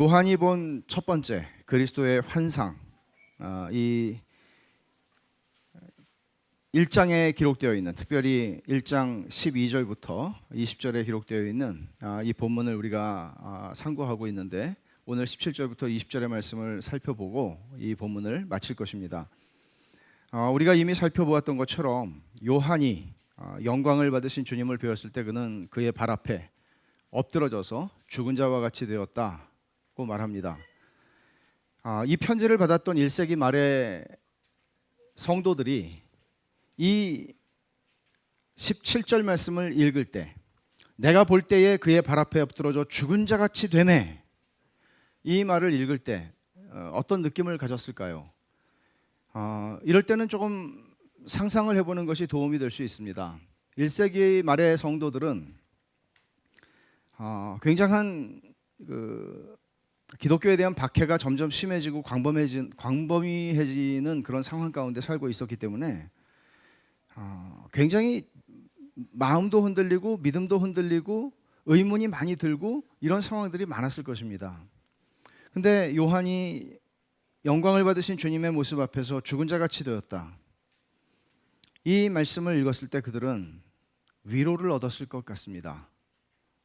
요한이 본 첫 번째 그리스도의 환상, 이 1장에 기록되어 있는, 특별히 1장 12절부터 20절에 기록되어 있는 이 본문을 우리가 상고하고 있는데, 오늘 17절부터 20절의 말씀을 살펴보고 이 본문을 마칠 것입니다. 우리가 이미 살펴보았던 것처럼 요한이 영광을 받으신 주님을 배웠을 때 그는 그의 발 앞에 엎드러져서 죽은 자와 같이 되었다고 말합니다. 이 편지를 받았던 1세기 말의 성도들이 이 17절 말씀을 읽을 때, 내가 볼 때에 그의 발 앞에 엎드러져 죽은 자 같이 되매, 이 말을 읽을 때 어떤 느낌을 가졌을까요? 이럴 때는 조금 상상을 해보는 것이 도움이 될 수 있습니다. 1세기 말의 성도들은 굉장한 기독교에 대한 박해가 점점 심해지고 광범위해지는 그런 상황 가운데 살고 있었기 때문에 굉장히 마음도 흔들리고 믿음도 흔들리고 의문이 많이 들고 이런 상황들이 많았을 것입니다. 근데 요한이 영광을 받으신 주님의 모습 앞에서 죽은 자 같이 되었다, 이 말씀을 읽었을 때 그들은 위로를 얻었을 것 같습니다.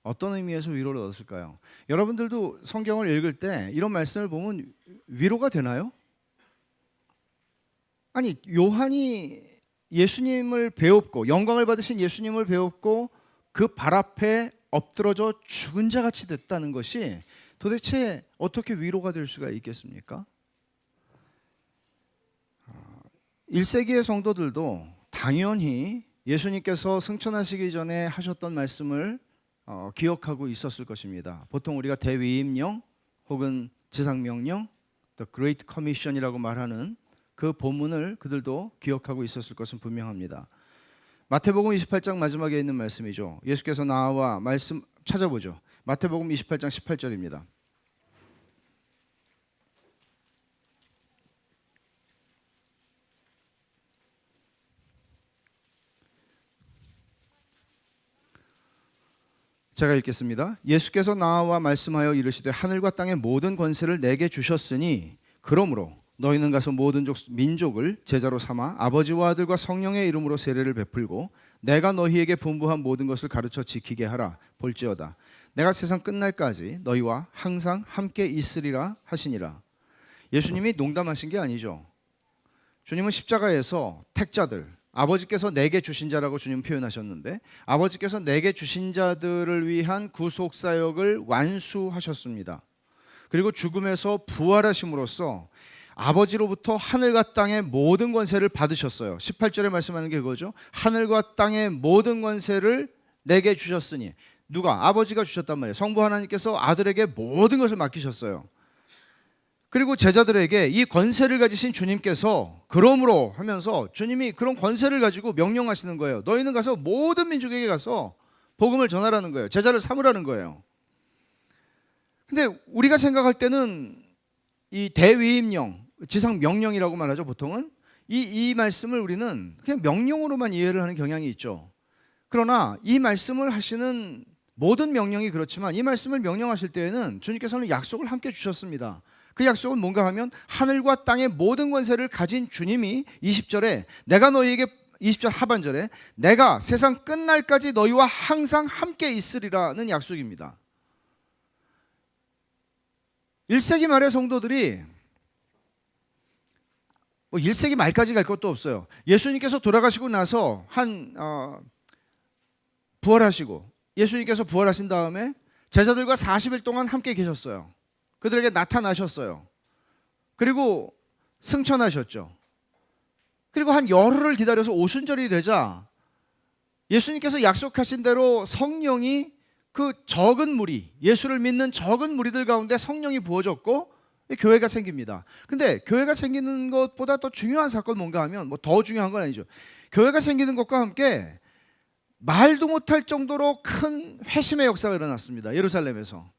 어떤 의미에서 위로를 얻었을까요? 여러분들도 성경을 읽을 때 이런 말씀을 보면 위로가 되나요? 아니, 요한이 예수님을 배웠고 영광을 받으신 예수님을 배웠고 그 발 앞에 엎드러져 죽은 자 같이 됐다는 것이 도대체 어떻게 위로가 될 수가 있겠습니까? 1세기의 성도들도 당연히 예수님께서 승천하시기 전에 하셨던 말씀을 기억하고 있었을 것입니다. 보통 우리가 대위임령 혹은 지상명령, The Great Commission이라고 말하는 그 본문을 그들도 기억하고 있었을 것은 분명합니다. 마태복음 28장 마지막에 있는 말씀이죠. 예수께서 나와 말씀 찾아보죠. 마태복음 28장 18절입니다. 제가 읽겠습니다. 예수께서 나와 말씀하여 이르시되 하늘과 땅의 모든 권세를 내게 주셨으니 그러므로 너희는 가서 모든 민족을 제자로 삼아 아버지와 아들과 성령의 이름으로 세례를 베풀고 내가 너희에게 분부한 모든 것을 가르쳐 지키게 하라. 볼지어다 내가 세상 끝날까지 너희와 항상 함께 있으리라 하시니라. 예수님이 농담하신 게 아니죠. 주님은 십자가에서 택자들, 아버지께서 내게 주신 자라고 주님 표현하셨는데, 아버지께서 내게 주신 자들을 위한 구속사역을 완수하셨습니다. 그리고 죽음에서 부활하심으로써 아버지로부터 하늘과 땅의 모든 권세를 받으셨어요. 18절에 말씀하는 게 그거죠. 하늘과 땅의 모든 권세를 내게 주셨으니, 누가? 아버지가 주셨단 말이에요. 성부 하나님께서 아들에게 모든 것을 맡기셨어요. 그리고 제자들에게 이 권세를 가지신 주님께서 그러므로 하면서 주님이 그런 권세를 가지고 명령하시는 거예요. 너희는 가서 모든 민족에게 가서 복음을 전하라는 거예요. 제자를 삼으라는 거예요. 근데 우리가 생각할 때는 이 대위임령, 지상명령이라고 말하죠. 보통은 이 말씀을 우리는 그냥 명령으로만 이해를 하는 경향이 있죠. 그러나 이 말씀을 하시는 모든 명령이 그렇지만 이 말씀을 명령하실 때에는 주님께서는 약속을 함께 주셨습니다. 그 약속은 뭔가 하면 하늘과 땅의 모든 권세를 가진 주님이 20절에 내가 너희에게, 20절 하반절에 내가 세상 끝날까지 너희와 항상 함께 있으리라는 약속입니다. 1세기 말의 성도들이 1세기 말까지 갈 것도 없어요. 예수님께서 돌아가시고 나서 부활하시고 예수님께서 부활하신 다음에 제자들과 40일 동안 함께 계셨어요. 그들에게 나타나셨어요. 그리고 승천하셨죠. 그리고 한 열흘을 기다려서 오순절이 되자 예수님께서 약속하신 대로 성령이 그 적은 무리, 예수를 믿는 적은 무리들 가운데 성령이 부어졌고 교회가 생깁니다. 근데 교회가 생기는 것보다 더 중요한 사건 뭔가 하면, 더 중요한 건 아니죠. 교회가 생기는 것과 함께 말도 못할 정도로 큰 회심의 역사가 일어났습니다. 예루살렘에서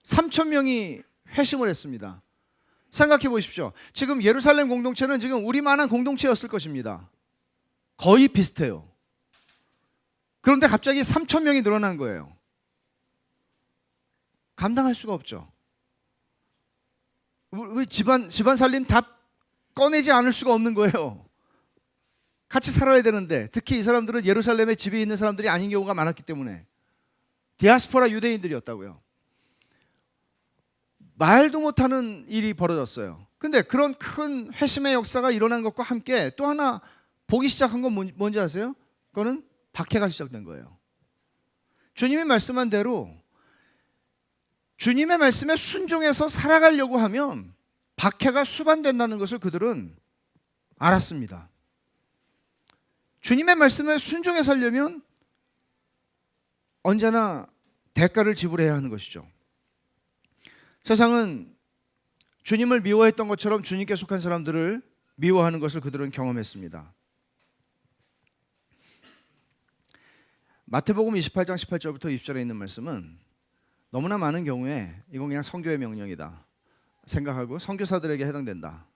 3,000명이 회심을 했습니다. 생각해 보십시오. 지금 예루살렘 공동체는 지금 우리만한 공동체였을 것입니다. 거의 비슷해요. 그런데 갑자기 3,000명이 늘어난 거예요. 감당할 수가 없죠. 우리 집안 살림 다 꺼내지 않을 수가 없는 거예요. 같이 살아야 되는데, 특히 이 사람들은 예루살렘에 집이 있는 사람들이 아닌 경우가 많았기 때문에 디아스포라 유대인들이었다고요. 말도 못하는 일이 벌어졌어요. 근데 그런 큰 회심의 역사가 일어난 것과 함께 또 하나 보기 시작한 건 뭔지 아세요? 그거는 박해가 시작된 거예요. 주님이 말씀한 대로 주님의 말씀에 순종해서 살아가려고 하면 박해가 수반된다는 것을 그들은 알았습니다. 주님의 말씀에 순종해 살려면 언제나 대가를 지불해야 하는 것이죠. 세상은 주님을 미워했던 것처럼 주님께 속한 사람들을 미워하는 것을 그들은 경험했습니다. 마태복음 28장 18절부터 20절에 있는 말씀은 너무나 많은 경우에 이건 그냥 선교의 명령이다 생각하고 선교사들에게 해당된다.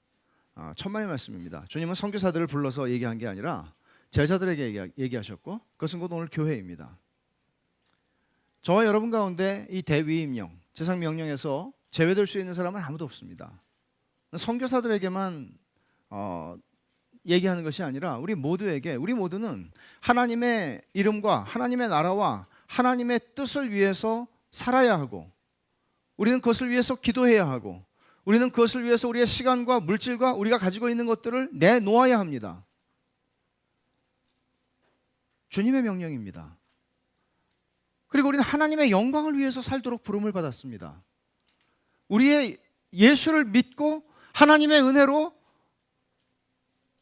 천만의 말씀입니다. 주님은 선교사들을 불러서 얘기한 게 아니라 제자들에게 얘기하셨고, 그것은 곧 오늘 교회입니다. 저와 여러분 가운데 이 대위임령, 제상 명령에서 제외될 수 있는 사람은 아무도 없습니다. 선교사들에게만 얘기하는 것이 아니라 우리 모두는 하나님의 이름과 하나님의 나라와 하나님의 뜻을 위해서 살아야 하고, 우리는 그것을 위해서 기도해야 하고, 우리는 그것을 위해서 우리의 시간과 물질과 우리가 가지고 있는 것들을 내놓아야 합니다. 주님의 명령입니다. 그리고 우리는 하나님의 영광을 위해서 살도록 부름을 받았습니다. 우리의 예수를 믿고 하나님의 은혜로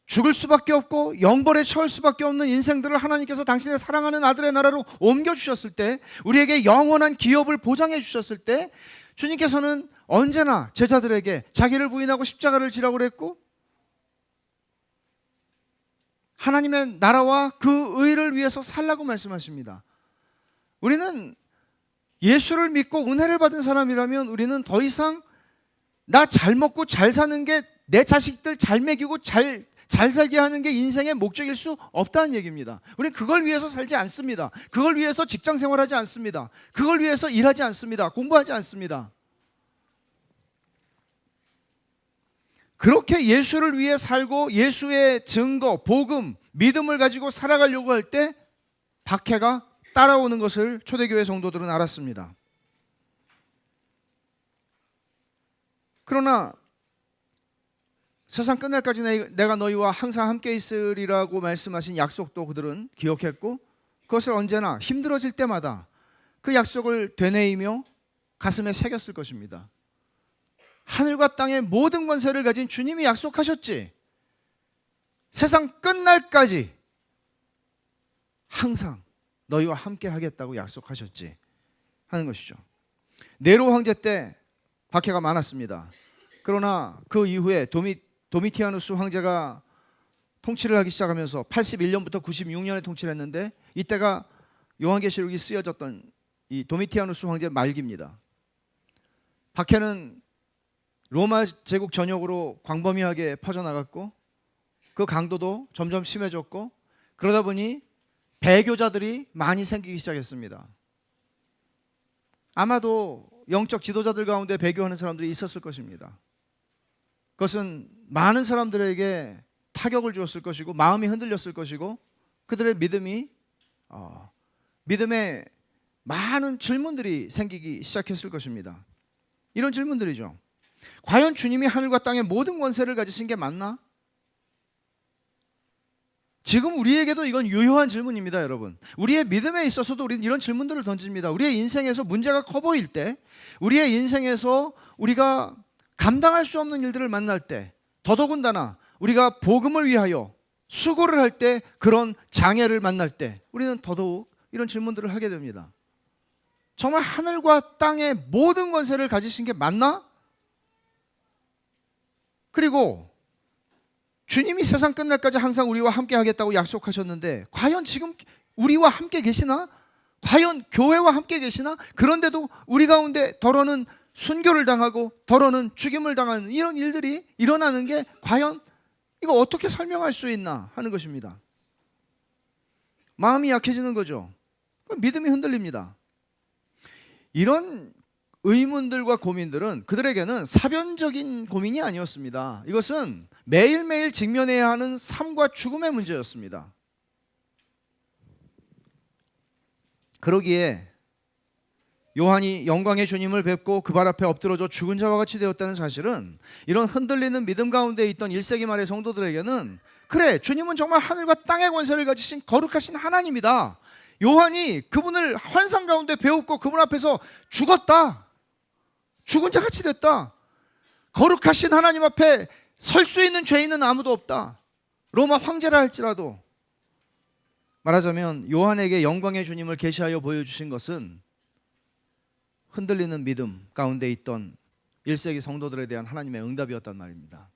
죽을 수밖에 없고 영벌에 처할 수밖에 없는 인생들을 하나님께서 당신의 사랑하는 아들의 나라로 옮겨주셨을 때, 우리에게 영원한 기업을 보장해 주셨을 때, 주님께서는 언제나 제자들에게 자기를 부인하고 십자가를 지라고 그랬고, 하나님의 나라와 그 의를 위해서 살라고 말씀하십니다. 우리는 예수를 믿고 은혜를 받은 사람이라면 우리는 더 이상 나 잘 먹고 잘 사는 게, 내 자식들 잘 먹이고 잘 살게 하는 게 인생의 목적일 수 없다는 얘기입니다. 우리는 그걸 위해서 살지 않습니다. 그걸 위해서 직장 생활하지 않습니다. 그걸 위해서 일하지 않습니다. 공부하지 않습니다. 그렇게 예수를 위해 살고 예수의 증거, 복음, 믿음을 가지고 살아가려고 할 때 박해가 따라오는 것을 초대교회 성도들은 알았습니다. 그러나 세상 끝날까지 내가 너희와 항상 함께 있으리라고 말씀하신 약속도 그들은 기억했고, 그것을 언제나 힘들어질 때마다 그 약속을 되뇌이며 가슴에 새겼을 것입니다. 하늘과 땅의 모든 권세를 가진 주님이 약속하셨지, 세상 끝날까지 항상 너희와 함께 하겠다고 약속하셨지 하는 것이죠. 네로 황제 때 박해가 많았습니다. 그러나 그 이후에 도미티아누스 황제가 통치를 하기 시작하면서 81년부터 96년에 통치를 했는데, 이때가 요한계시록이 쓰여졌던 이 도미티아누스 황제 말기입니다. 박해는 로마 제국 전역으로 광범위하게 퍼져나갔고, 그 강도도 점점 심해졌고, 그러다 보니 배교자들이 많이 생기기 시작했습니다. 아마도 영적 지도자들 가운데 배교하는 사람들이 있었을 것입니다. 그것은 많은 사람들에게 타격을 주었을 것이고, 마음이 흔들렸을 것이고, 그들의 믿음에 많은 질문들이 생기기 시작했을 것입니다. 이런 질문들이죠. 과연 주님이 하늘과 땅의 모든 권세를 가지신 게 맞나? 지금 우리에게도 이건 유효한 질문입니다, 여러분. 우리의 믿음에 있어서도 우리는 이런 질문들을 던집니다. 우리의 인생에서 문제가 커 보일 때, 우리의 인생에서 우리가 감당할 수 없는 일들을 만날 때, 더더군다나 우리가 복음을 위하여 수고를 할 때, 그런 장애를 만날 때 우리는 더더욱 이런 질문들을 하게 됩니다. 정말 하늘과 땅의 모든 권세를 가지신 게 맞나? 그리고 주님이 세상 끝날까지 항상 우리와 함께 하겠다고 약속하셨는데, 과연 지금 우리와 함께 계시나? 과연 교회와 함께 계시나? 그런데도 우리 가운데 더러는 순교를 당하고 더러는 죽임을 당하는 이런 일들이 일어나는 게 과연 이거 어떻게 설명할 수 있나 하는 것입니다. 마음이 약해지는 거죠. 믿음이 흔들립니다. 이런 의문들과 고민들은 그들에게는 사변적인 고민이 아니었습니다. 이것은 매일매일 직면해야 하는 삶과 죽음의 문제였습니다. 그러기에 요한이 영광의 주님을 뵙고 그 발 앞에 엎드러져 죽은 자와 같이 되었다는 사실은 이런 흔들리는 믿음 가운데 있던 1세기 말의 성도들에게는 그래, 주님은 정말 하늘과 땅의 권세를 가지신 거룩하신 하나님이다. 요한이 그분을 환상 가운데 배웠고 그분 앞에서 죽었다. 죽은 자 같이 됐다. 거룩하신 하나님 앞에 설 수 있는 죄인은 아무도 없다. 로마 황제라 할지라도. 말하자면 요한에게 영광의 주님을 계시하여 보여주신 것은 흔들리는 믿음 가운데 있던 1세기 성도들에 대한 하나님의 응답이었단 말입니다.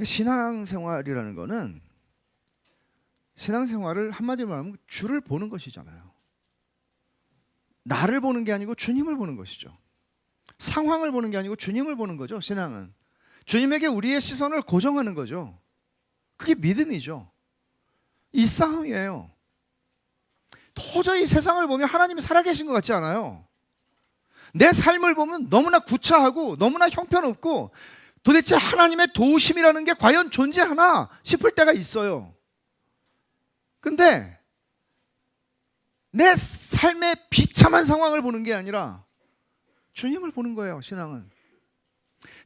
신앙생활이라는 것은 신앙생활을 한마디로 말하면 주를 보는 것이잖아요. 나를 보는 게 아니고 주님을 보는 것이죠. 상황을 보는 게 아니고 주님을 보는 거죠. 신앙은 주님에게 우리의 시선을 고정하는 거죠. 그게 믿음이죠. 이 싸움이에요. 도저히 세상을 보면 하나님이 살아계신 것 같지 않아요. 내 삶을 보면 너무나 구차하고 너무나 형편없고 도대체 하나님의 도우심이라는 게 과연 존재하나 싶을 때가 있어요. 근데 내 삶의 비참한 상황을 보는 게 아니라 주님을 보는 거예요. 신앙은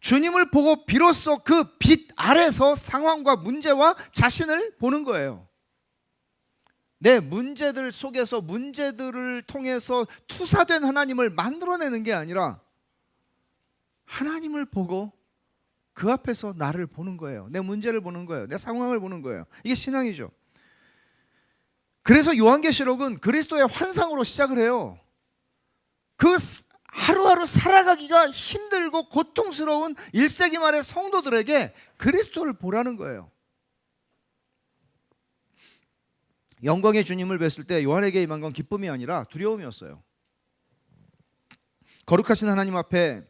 주님을 보고 비로소 그 빛 아래서 상황과 문제와 자신을 보는 거예요. 내 문제들 속에서 문제들을 통해서 투사된 하나님을 만들어내는 게 아니라 하나님을 보고 그 앞에서 나를 보는 거예요. 내 문제를 보는 거예요. 내 상황을 보는 거예요. 이게 신앙이죠. 그래서 요한계시록은 그리스도의 환상으로 시작을 해요. 그 하루하루 살아가기가 힘들고 고통스러운 1세기 말의 성도들에게 그리스도를 보라는 거예요. 영광의 주님을 뵀을 때 요한에게 임한 건 기쁨이 아니라 두려움이었어요. 거룩하신 하나님 앞에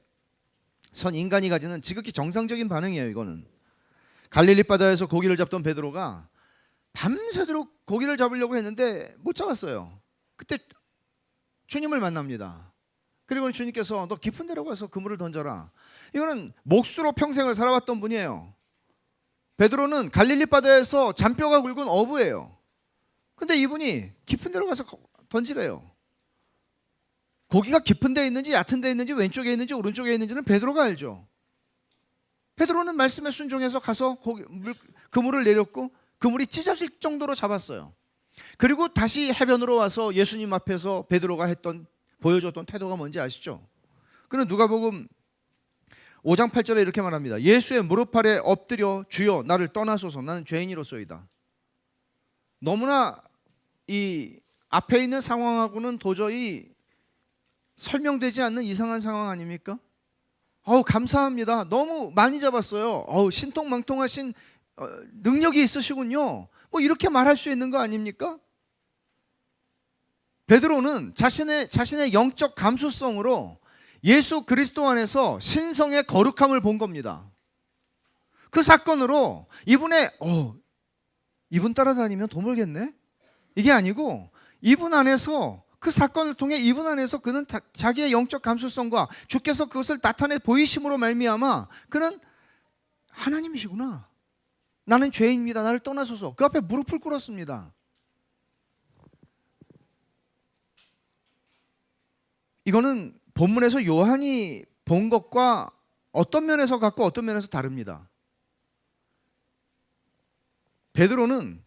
선 인간이 가지는 지극히 정상적인 반응이에요. 이거는 갈릴리 바다에서 고기를 잡던 베드로가 밤새도록 고기를 잡으려고 했는데 못 잡았어요. 그때 주님을 만납니다. 그리고 주님께서 너 깊은 데로 가서 그물을 던져라. 이거는 목수로 평생을 살아왔던 분이에요. 베드로는 갈릴리 바다에서 잔뼈가 굵은 어부예요. 근데 이분이 깊은 데로 가서 던지래요. 고기가 깊은 데 있는지 얕은 데 있는지 왼쪽에 있는지 오른쪽에 있는지는 베드로가 알죠. 베드로는 말씀에 순종해서 가서 그물을 내렸고 그물이 찢어질 정도로 잡았어요. 그리고 다시 해변으로 와서 예수님 앞에서 베드로가 보여줬던 태도가 뭔지 아시죠? 그는 누가복음 5장 8절에 이렇게 말합니다. 예수의 무릎 아래 엎드려 주여 나를 떠나소서 나는 죄인이로소이다. 너무나 이 앞에 있는 상황하고는 도저히 설명되지 않는 이상한 상황 아닙니까? 감사합니다. 너무 많이 잡았어요. 신통망통하신 능력이 있으시군요. 뭐 이렇게 말할 수 있는 거 아닙니까? 베드로는 자신의 영적 감수성으로 예수 그리스도 안에서 신성의 거룩함을 본 겁니다. 그 사건으로 이분 따라다니면 돈 벌겠네? 이게 아니고 이분 안에서 그 사건을 통해 이분 안에서 그는 자기의 영적 감수성과 주께서 그것을 나타내 보이심으로 말미암아 그는 하나님이시구나. 나는 죄인입니다. 나를 떠나소서. 그 앞에 무릎을 꿇었습니다. 이거는 본문에서 요한이 본 것과 어떤 면에서 같고 어떤 면에서 다릅니다. 베드로는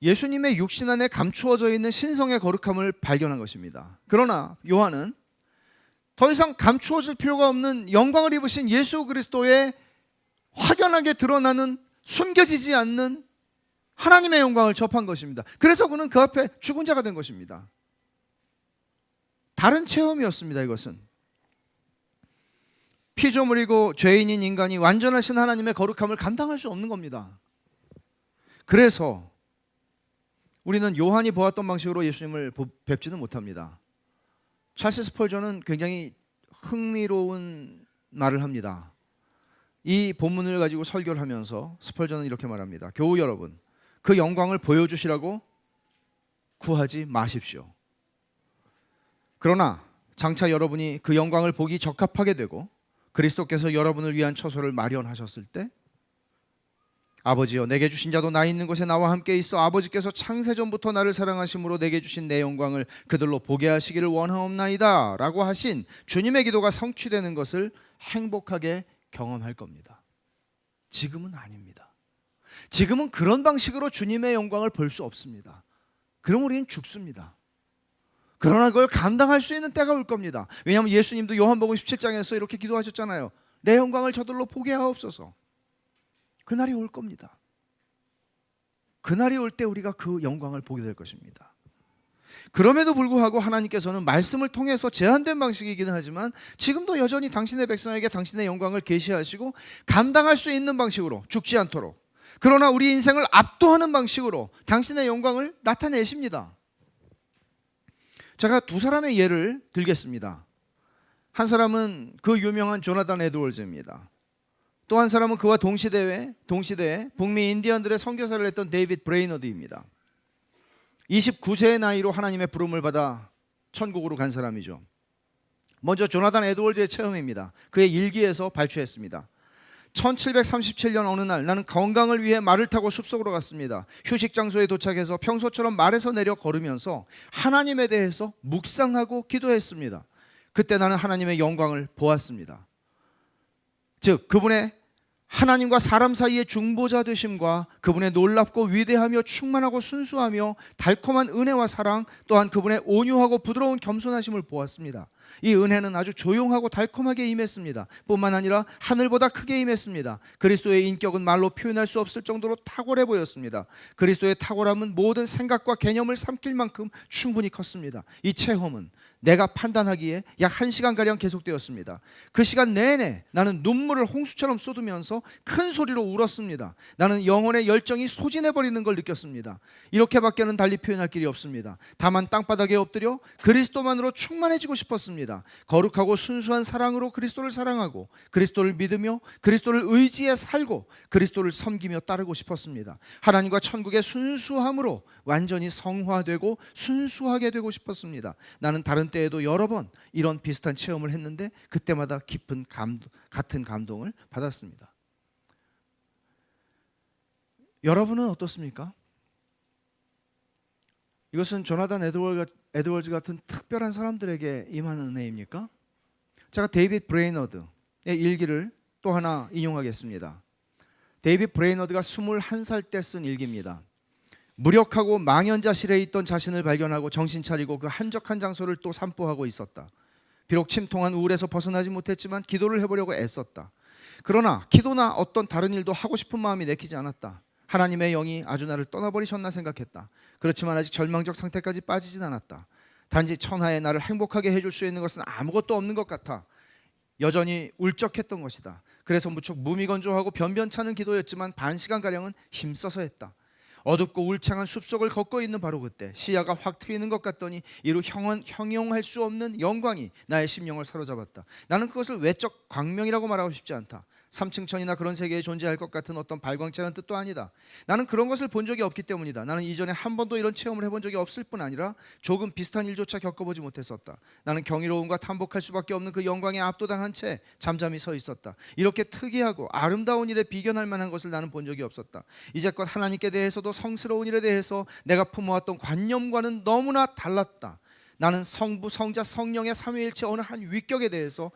예수님의 육신 안에 감추어져 있는 신성의 거룩함을 발견한 것입니다. 그러나 요한은 더 이상 감추어질 필요가 없는 영광을 입으신 예수 그리스도의 확연하게 드러나는 숨겨지지 않는 하나님의 영광을 접한 것입니다. 그래서 그는 그 앞에 죽은 자가 된 것입니다. 다른 체험이었습니다. 이것은 피조물이고 죄인인 인간이 완전하신 하나님의 거룩함을 감당할 수 없는 겁니다. 그래서 우리는 요한이 보았던 방식으로 예수님을 뵙지는 못합니다. 찰스 스펄전은 굉장히 흥미로운 말을 합니다. 이 본문을 가지고 설교를 하면서 스펄전은 이렇게 말합니다. 교우 여러분, 그 영광을 보여주시라고 구하지 마십시오. 그러나 장차 여러분이 그 영광을 보기 적합하게 되고 그리스도께서 여러분을 위한 처소를 마련하셨을 때, 아버지여 내게 주신 자도 나 있는 곳에 나와 함께 있어 아버지께서 창세전부터 나를 사랑하심으로 내게 주신 내 영광을 그들로 보게 하시기를 원하옵나이다 라고 하신 주님의 기도가 성취되는 것을 행복하게 경험할 겁니다. 지금은 아닙니다. 지금은 그런 방식으로 주님의 영광을 볼 수 없습니다. 그럼 우리는 죽습니다. 그러나 그걸 감당할 수 있는 때가 올 겁니다. 왜냐하면 예수님도 요한복음 17장에서 이렇게 기도하셨잖아요. 내 영광을 저들로 보게 하옵소서. 그날이 올 겁니다. 그날이 올 때 우리가 그 영광을 보게 될 것입니다. 그럼에도 불구하고 하나님께서는 말씀을 통해서 제한된 방식이기는 하지만 지금도 여전히 당신의 백성에게 당신의 영광을 계시하시고 감당할 수 있는 방식으로 죽지 않도록, 그러나 우리 인생을 압도하는 방식으로 당신의 영광을 나타내십니다. 제가 두 사람의 예를 들겠습니다. 한 사람은 그 유명한 조나단 에드워즈입니다. 또 한 사람은 그와 동시대에 북미 인디언들의 선교사를 했던 데이빗 브레이너드입니다. 29세의 나이로 하나님의 부름을 받아 천국으로 간 사람이죠. 먼저 조나단 에드워즈의 체험입니다. 그의 일기에서 발췌했습니다. 1737년 어느 날 나는 건강을 위해 말을 타고 숲속으로 갔습니다. 휴식 장소에 도착해서 평소처럼 말에서 내려 걸으면서 하나님에 대해서 묵상하고 기도했습니다. 그때 나는 하나님의 영광을 보았습니다. 즉 그분의 하나님과 사람 사이의 중보자 되심과 그분의 놀랍고 위대하며 충만하고 순수하며 달콤한 은혜와 사랑, 또한 그분의 온유하고 부드러운 겸손하심을 보았습니다. 이 은혜는 아주 조용하고 달콤하게 임했습니다. 뿐만 아니라 하늘보다 크게 임했습니다. 그리스도의 인격은 말로 표현할 수 없을 정도로 탁월해 보였습니다. 그리스도의 탁월함은 모든 생각과 개념을 삼킬 만큼 충분히 컸습니다. 이 체험은 내가 판단하기에 약 1시간가량 계속되었습니다. 그 시간 내내 나는 눈물을 홍수처럼 쏟으면서 큰 소리로 울었습니다. 나는 영혼의 열정이 소진해버리는 걸 느꼈습니다. 이렇게밖에는 달리 표현할 길이 없습니다. 다만 땅바닥에 엎드려 그리스도만으로 충만해지고 싶었습니다. 거룩하고 순수한 사랑으로 그리스도를 사랑하고 그리스도를 믿으며 그리스도를 의지해 살고 그리스도를 섬기며 따르고 싶었습니다. 하나님과 천국의 순수함으로 완전히 성화되고 순수하게 되고 싶었습니다. 나는 다른 때에도 여러 번 이런 비슷한 체험을 했는데 그때마다 깊은 같은 감동을 받았습니다. 여러분은 어떻습니까? 이것은 조나단 에드워즈 같은 특별한 사람들에게 임하는 은혜입니까? 제가 데이빗 브레이너드의 일기를 또 하나 인용하겠습니다. 데이빗 브레이너드가 21살 때 쓴 일기입니다. 무력하고 망연자실해 있던 자신을 발견하고 정신 차리고 그 한적한 장소를 또 산보하고 있었다. 비록 침통한 우울에서 벗어나지 못했지만 기도를 해보려고 애썼다. 그러나 기도나 어떤 다른 일도 하고 싶은 마음이 내키지 않았다. 하나님의 영이 아주 나를 떠나버리셨나 생각했다. 그렇지만 아직 절망적 상태까지 빠지진 않았다. 단지 천하에 나를 행복하게 해줄 수 있는 것은 아무것도 없는 것 같아 여전히 울적했던 것이다. 그래서 무척 무미건조하고 변변찮은 기도였지만 반시간가량은 힘써서 했다. 어둡고 울창한 숲속을 걷고 있는 바로 그때 시야가 확 트이는 것 같더니 이루 형용할 수 없는 영광이 나의 심령을 사로잡았다. 나는 그것을 외적 광명이라고 말하고 싶지 않다. 3층천이나 그런 세계에 존재할 것 같은 어떤 발광체라는 뜻도 아니다. 나는 그런 것을 본 적이 없기 때문이다. 나는 이전에 한 번도 이런 체험을 해본 적이 없을 뿐 아니라 조금 비슷한 일조차 겪어보지 못했었다. 나는 경이로움과 탐복할 수밖에 없는 그 영광에 압도당한 채 잠잠히 서 있었다. 이렇게 특이하고 아름다운 일에 비견할 만한 것을 나는 본 적이 없었다. 이제껏 하나님께 대해서도 성스러운 일에 대해서 내가 품어왔던 관념과는 너무나 달랐다. 나는 성부, 성자, 성령의 삼위일체 어느 한 위격에 대해서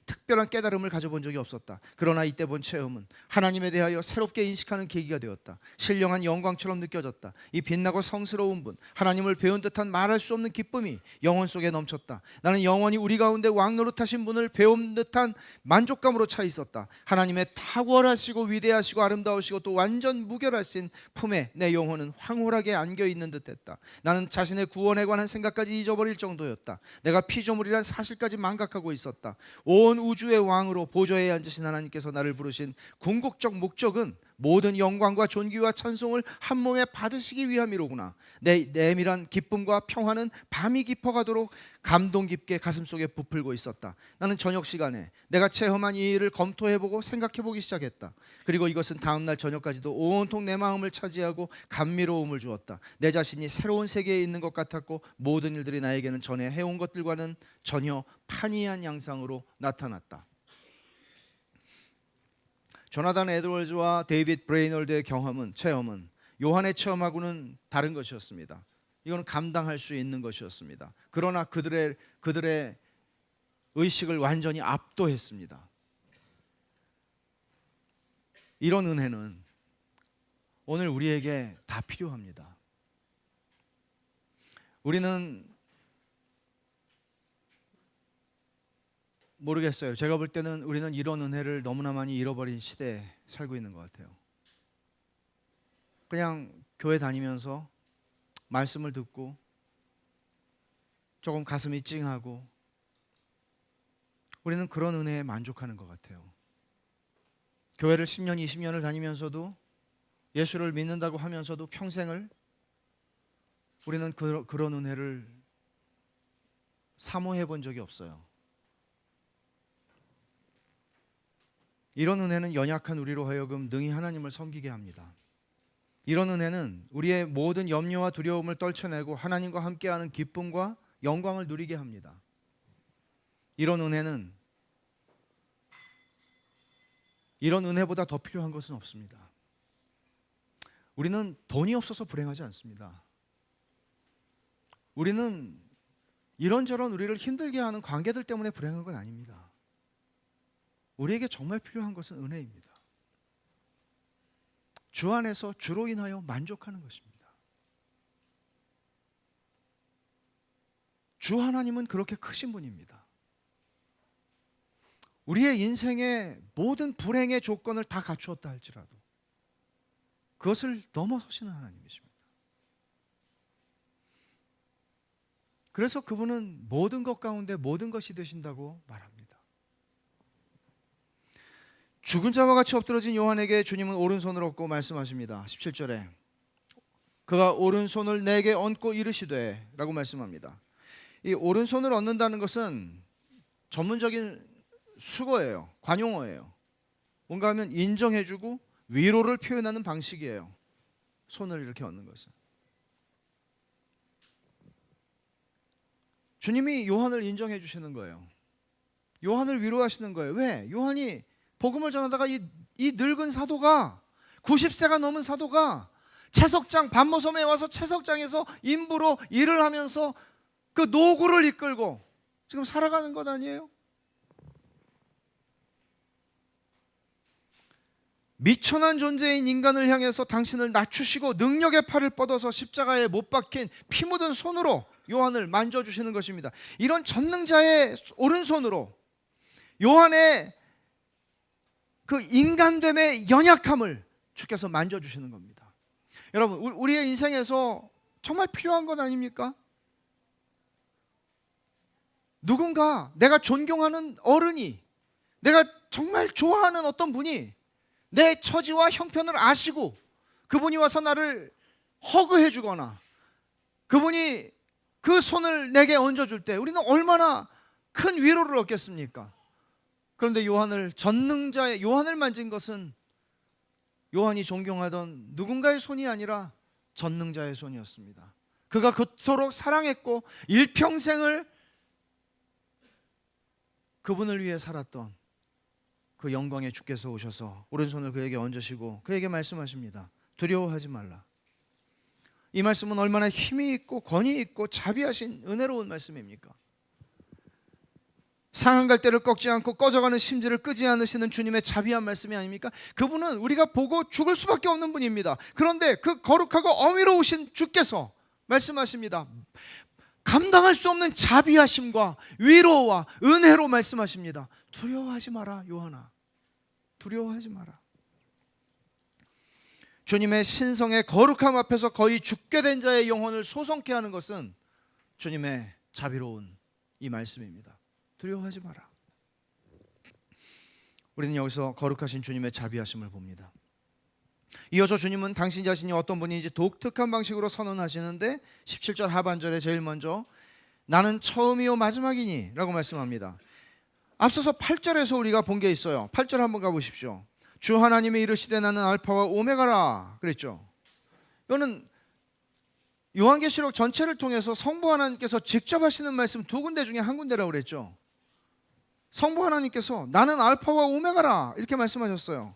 특별한 깨달음을 가져본 적이 없었다. 그러나 이때 본 체험은 하나님에 대하여 새롭게 인식하는 계기가 되었다. 신령한 영광처럼 느껴졌다. 이 빛나고 성스러운 분, 하나님을 배운 듯한 말할 수 없는 기쁨이 영혼 속에 넘쳤다. 나는 영원히 우리 가운데 왕노릇하신 분을 배운 듯한 만족감으로 차 있었다. 하나님의 탁월하시고 위대하시고 아름다우시고 또 완전 무결하신 품에 내 영혼은 황홀하게 안겨있는 듯했다. 나는 자신의 구원에 관한 생각까지 잊어버릴 정도였다. 내가 피조물이란 사실까지 망각하고 있었다. 온 우주의 왕으로 보좌에 앉으신 하나님께서 나를 부르신 궁극적 목적은 모든 영광과 존귀와 찬송을 한 몸에 받으시기 위함이로구나. 내 내밀한 기쁨과 평화는 밤이 깊어가도록 감동 깊게 가슴속에 부풀고 있었다. 나는 저녁 시간에 내가 체험한 이 일을 검토해보고 생각해보기 시작했다. 그리고 이것은 다음날 저녁까지도 온통 내 마음을 차지하고 감미로움을 주었다. 내 자신이 새로운 세계에 있는 것 같았고 모든 일들이 나에게는 전에 해온 것들과는 전혀 판이한 양상으로 나타났다. 조나단 에드워즈와 데이빗 브레이널드의 체험은 요한의 체험하고는 다른 것이었습니다. 이건 감당할 수 있는 것이었습니다. 그러나 그들의 의식을 완전히 압도했습니다. 이런 은혜는 오늘 우리에게 다 필요합니다. 우리는 모르겠어요. 제가 볼 때는 우리는 이런 은혜를 너무나 많이 잃어버린 시대에 살고 있는 것 같아요. 그냥 교회 다니면서 말씀을 듣고 조금 가슴이 찡하고 우리는 그런 은혜에 만족하는 것 같아요. 교회를 10년, 20년을 다니면서도 예수를 믿는다고 하면서도 평생을 우리는 그런 은혜를 사모해 본 적이 없어요. 이런 은혜는 연약한 우리로 하여금 능히 하나님을 섬기게 합니다. 이런 은혜는 우리의 모든 염려와 두려움을 떨쳐내고 하나님과 함께하는 기쁨과 영광을 누리게 합니다. 이런 은혜보다 더 필요한 것은 없습니다. 우리는 돈이 없어서 불행하지 않습니다. 우리는 이런저런 우리를 힘들게 하는 관계들 때문에 불행한 건 아닙니다. 우리에게 정말 필요한 것은 은혜입니다. 주 안에서 주로 인하여 만족하는 것입니다. 주 하나님은 그렇게 크신 분입니다. 우리의 인생의 모든 불행의 조건을 다 갖추었다 할지라도 그것을 넘어서시는 하나님이십니다. 그래서 그분은 모든 것 가운데 모든 것이 되신다고 말합니다. 죽은 자와 같이 엎드러진 요한에게 주님은 오른손을 얹고 말씀하십니다. 17절에 그가 오른손을 내게 얹고 이르시되 라고 말씀합니다. 이 오른손을 얹는다는 것은 전문적인 수거예요. 관용어예요. 뭔가 하면 인정해주고 위로를 표현하는 방식이에요. 손을 이렇게 얹는 것은. 주님이 요한을 인정해 주시는 거예요. 요한을 위로하시는 거예요. 왜? 요한이 복음을 전하다가 이 늙은 사도가 90세가 넘은 사도가 채석장 반모섬에 와서 채석장에서 인부로 일을 하면서 그 노구를 이끌고 지금 살아가는 것 아니에요? 미천한 존재인 인간을 향해서 당신을 낮추시고 능력의 팔을 뻗어서 십자가에 못 박힌 피 묻은 손으로 요한을 만져주시는 것입니다. 이런 전능자의 오른손으로 요한의 그 인간됨의 연약함을 주께서 만져주시는 겁니다. 여러분, 우리의 인생에서 정말 필요한 것 아닙니까? 누군가 내가 존경하는 어른이, 내가 정말 좋아하는 어떤 분이 내 처지와 형편을 아시고 그분이 와서 나를 허그해 주거나 그분이 그 손을 내게 얹어줄 때 우리는 얼마나 큰 위로를 얻겠습니까? 그런데 전능자의 요한을 만진 것은 요한이 존경하던 누군가의 손이 아니라 전능자의 손이었습니다. 그가 그토록 사랑했고 일평생을 그분을 위해 살았던 그 영광의 주께서 오셔서 오른손을 그에게 얹으시고 그에게 말씀하십니다. 두려워하지 말라. 이 말씀은 얼마나 힘이 있고 권위 있고 자비하신 은혜로운 말씀입니까? 상한 갈대를 꺾지 않고 꺼져가는 심지를 끄지 않으시는 주님의 자비한 말씀이 아닙니까? 그분은 우리가 보고 죽을 수밖에 없는 분입니다. 그런데 그 거룩하고 어미로우신 주께서 말씀하십니다. 감당할 수 없는 자비하심과 위로와 은혜로 말씀하십니다. 두려워하지 마라, 요한아. 두려워하지 마라. 주님의 신성의 거룩함 앞에서 거의 죽게 된 자의 영혼을 소송케 하는 것은 주님의 자비로운 이 말씀입니다. 두려워하지 마라. 우리는 여기서 거룩하신 주님의 자비하심을 봅니다. 이어서 주님은 당신 자신이 어떤 분인지 독특한 방식으로 선언하시는데 17절 하반절에 제일 먼저 나는 처음이요 마지막이니 라고 말씀합니다. 앞서서 8절에서 우리가 본 게 있어요. 8절 한번 가보십시오. 주 하나님이 이르시되 나는 알파와 오메가라 그랬죠. 이거는 요한계시록 전체를 통해서 성부 하나님께서 직접 하시는 말씀 두 군데 중에 한 군데라고 그랬죠. 성부 하나님께서 나는 알파와 오메가라 이렇게 말씀하셨어요.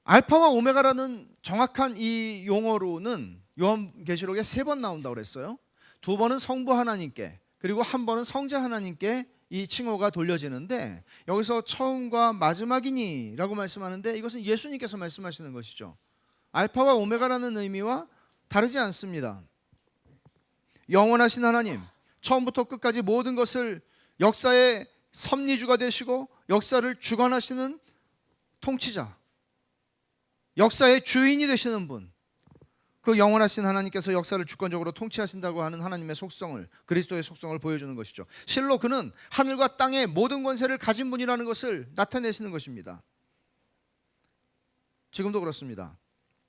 알파와 오메가라는 정확한 이 용어로는 요한계시록에 3번 나온다고 그랬어요. 2번은 성부 하나님께, 그리고 1번은 성자 하나님께 이 칭호가 돌려지는데, 여기서 처음과 마지막이니 라고 말씀하는데 이것은 예수님께서 말씀하시는 것이죠. 알파와 오메가라는 의미와 다르지 않습니다. 영원하신 하나님, 처음부터 끝까지 모든 것을 역사의 섭리주가 되시고 역사를 주관하시는 통치자, 역사의 주인이 되시는 분, 그 영원하신 하나님께서 역사를 주권적으로 통치하신다고 하는 하나님의 속성을, 그리스도의 속성을 보여주는 것이죠. 실로 그는 하늘과 땅의 모든 권세를 가진 분이라는 것을 나타내시는 것입니다. 지금도 그렇습니다.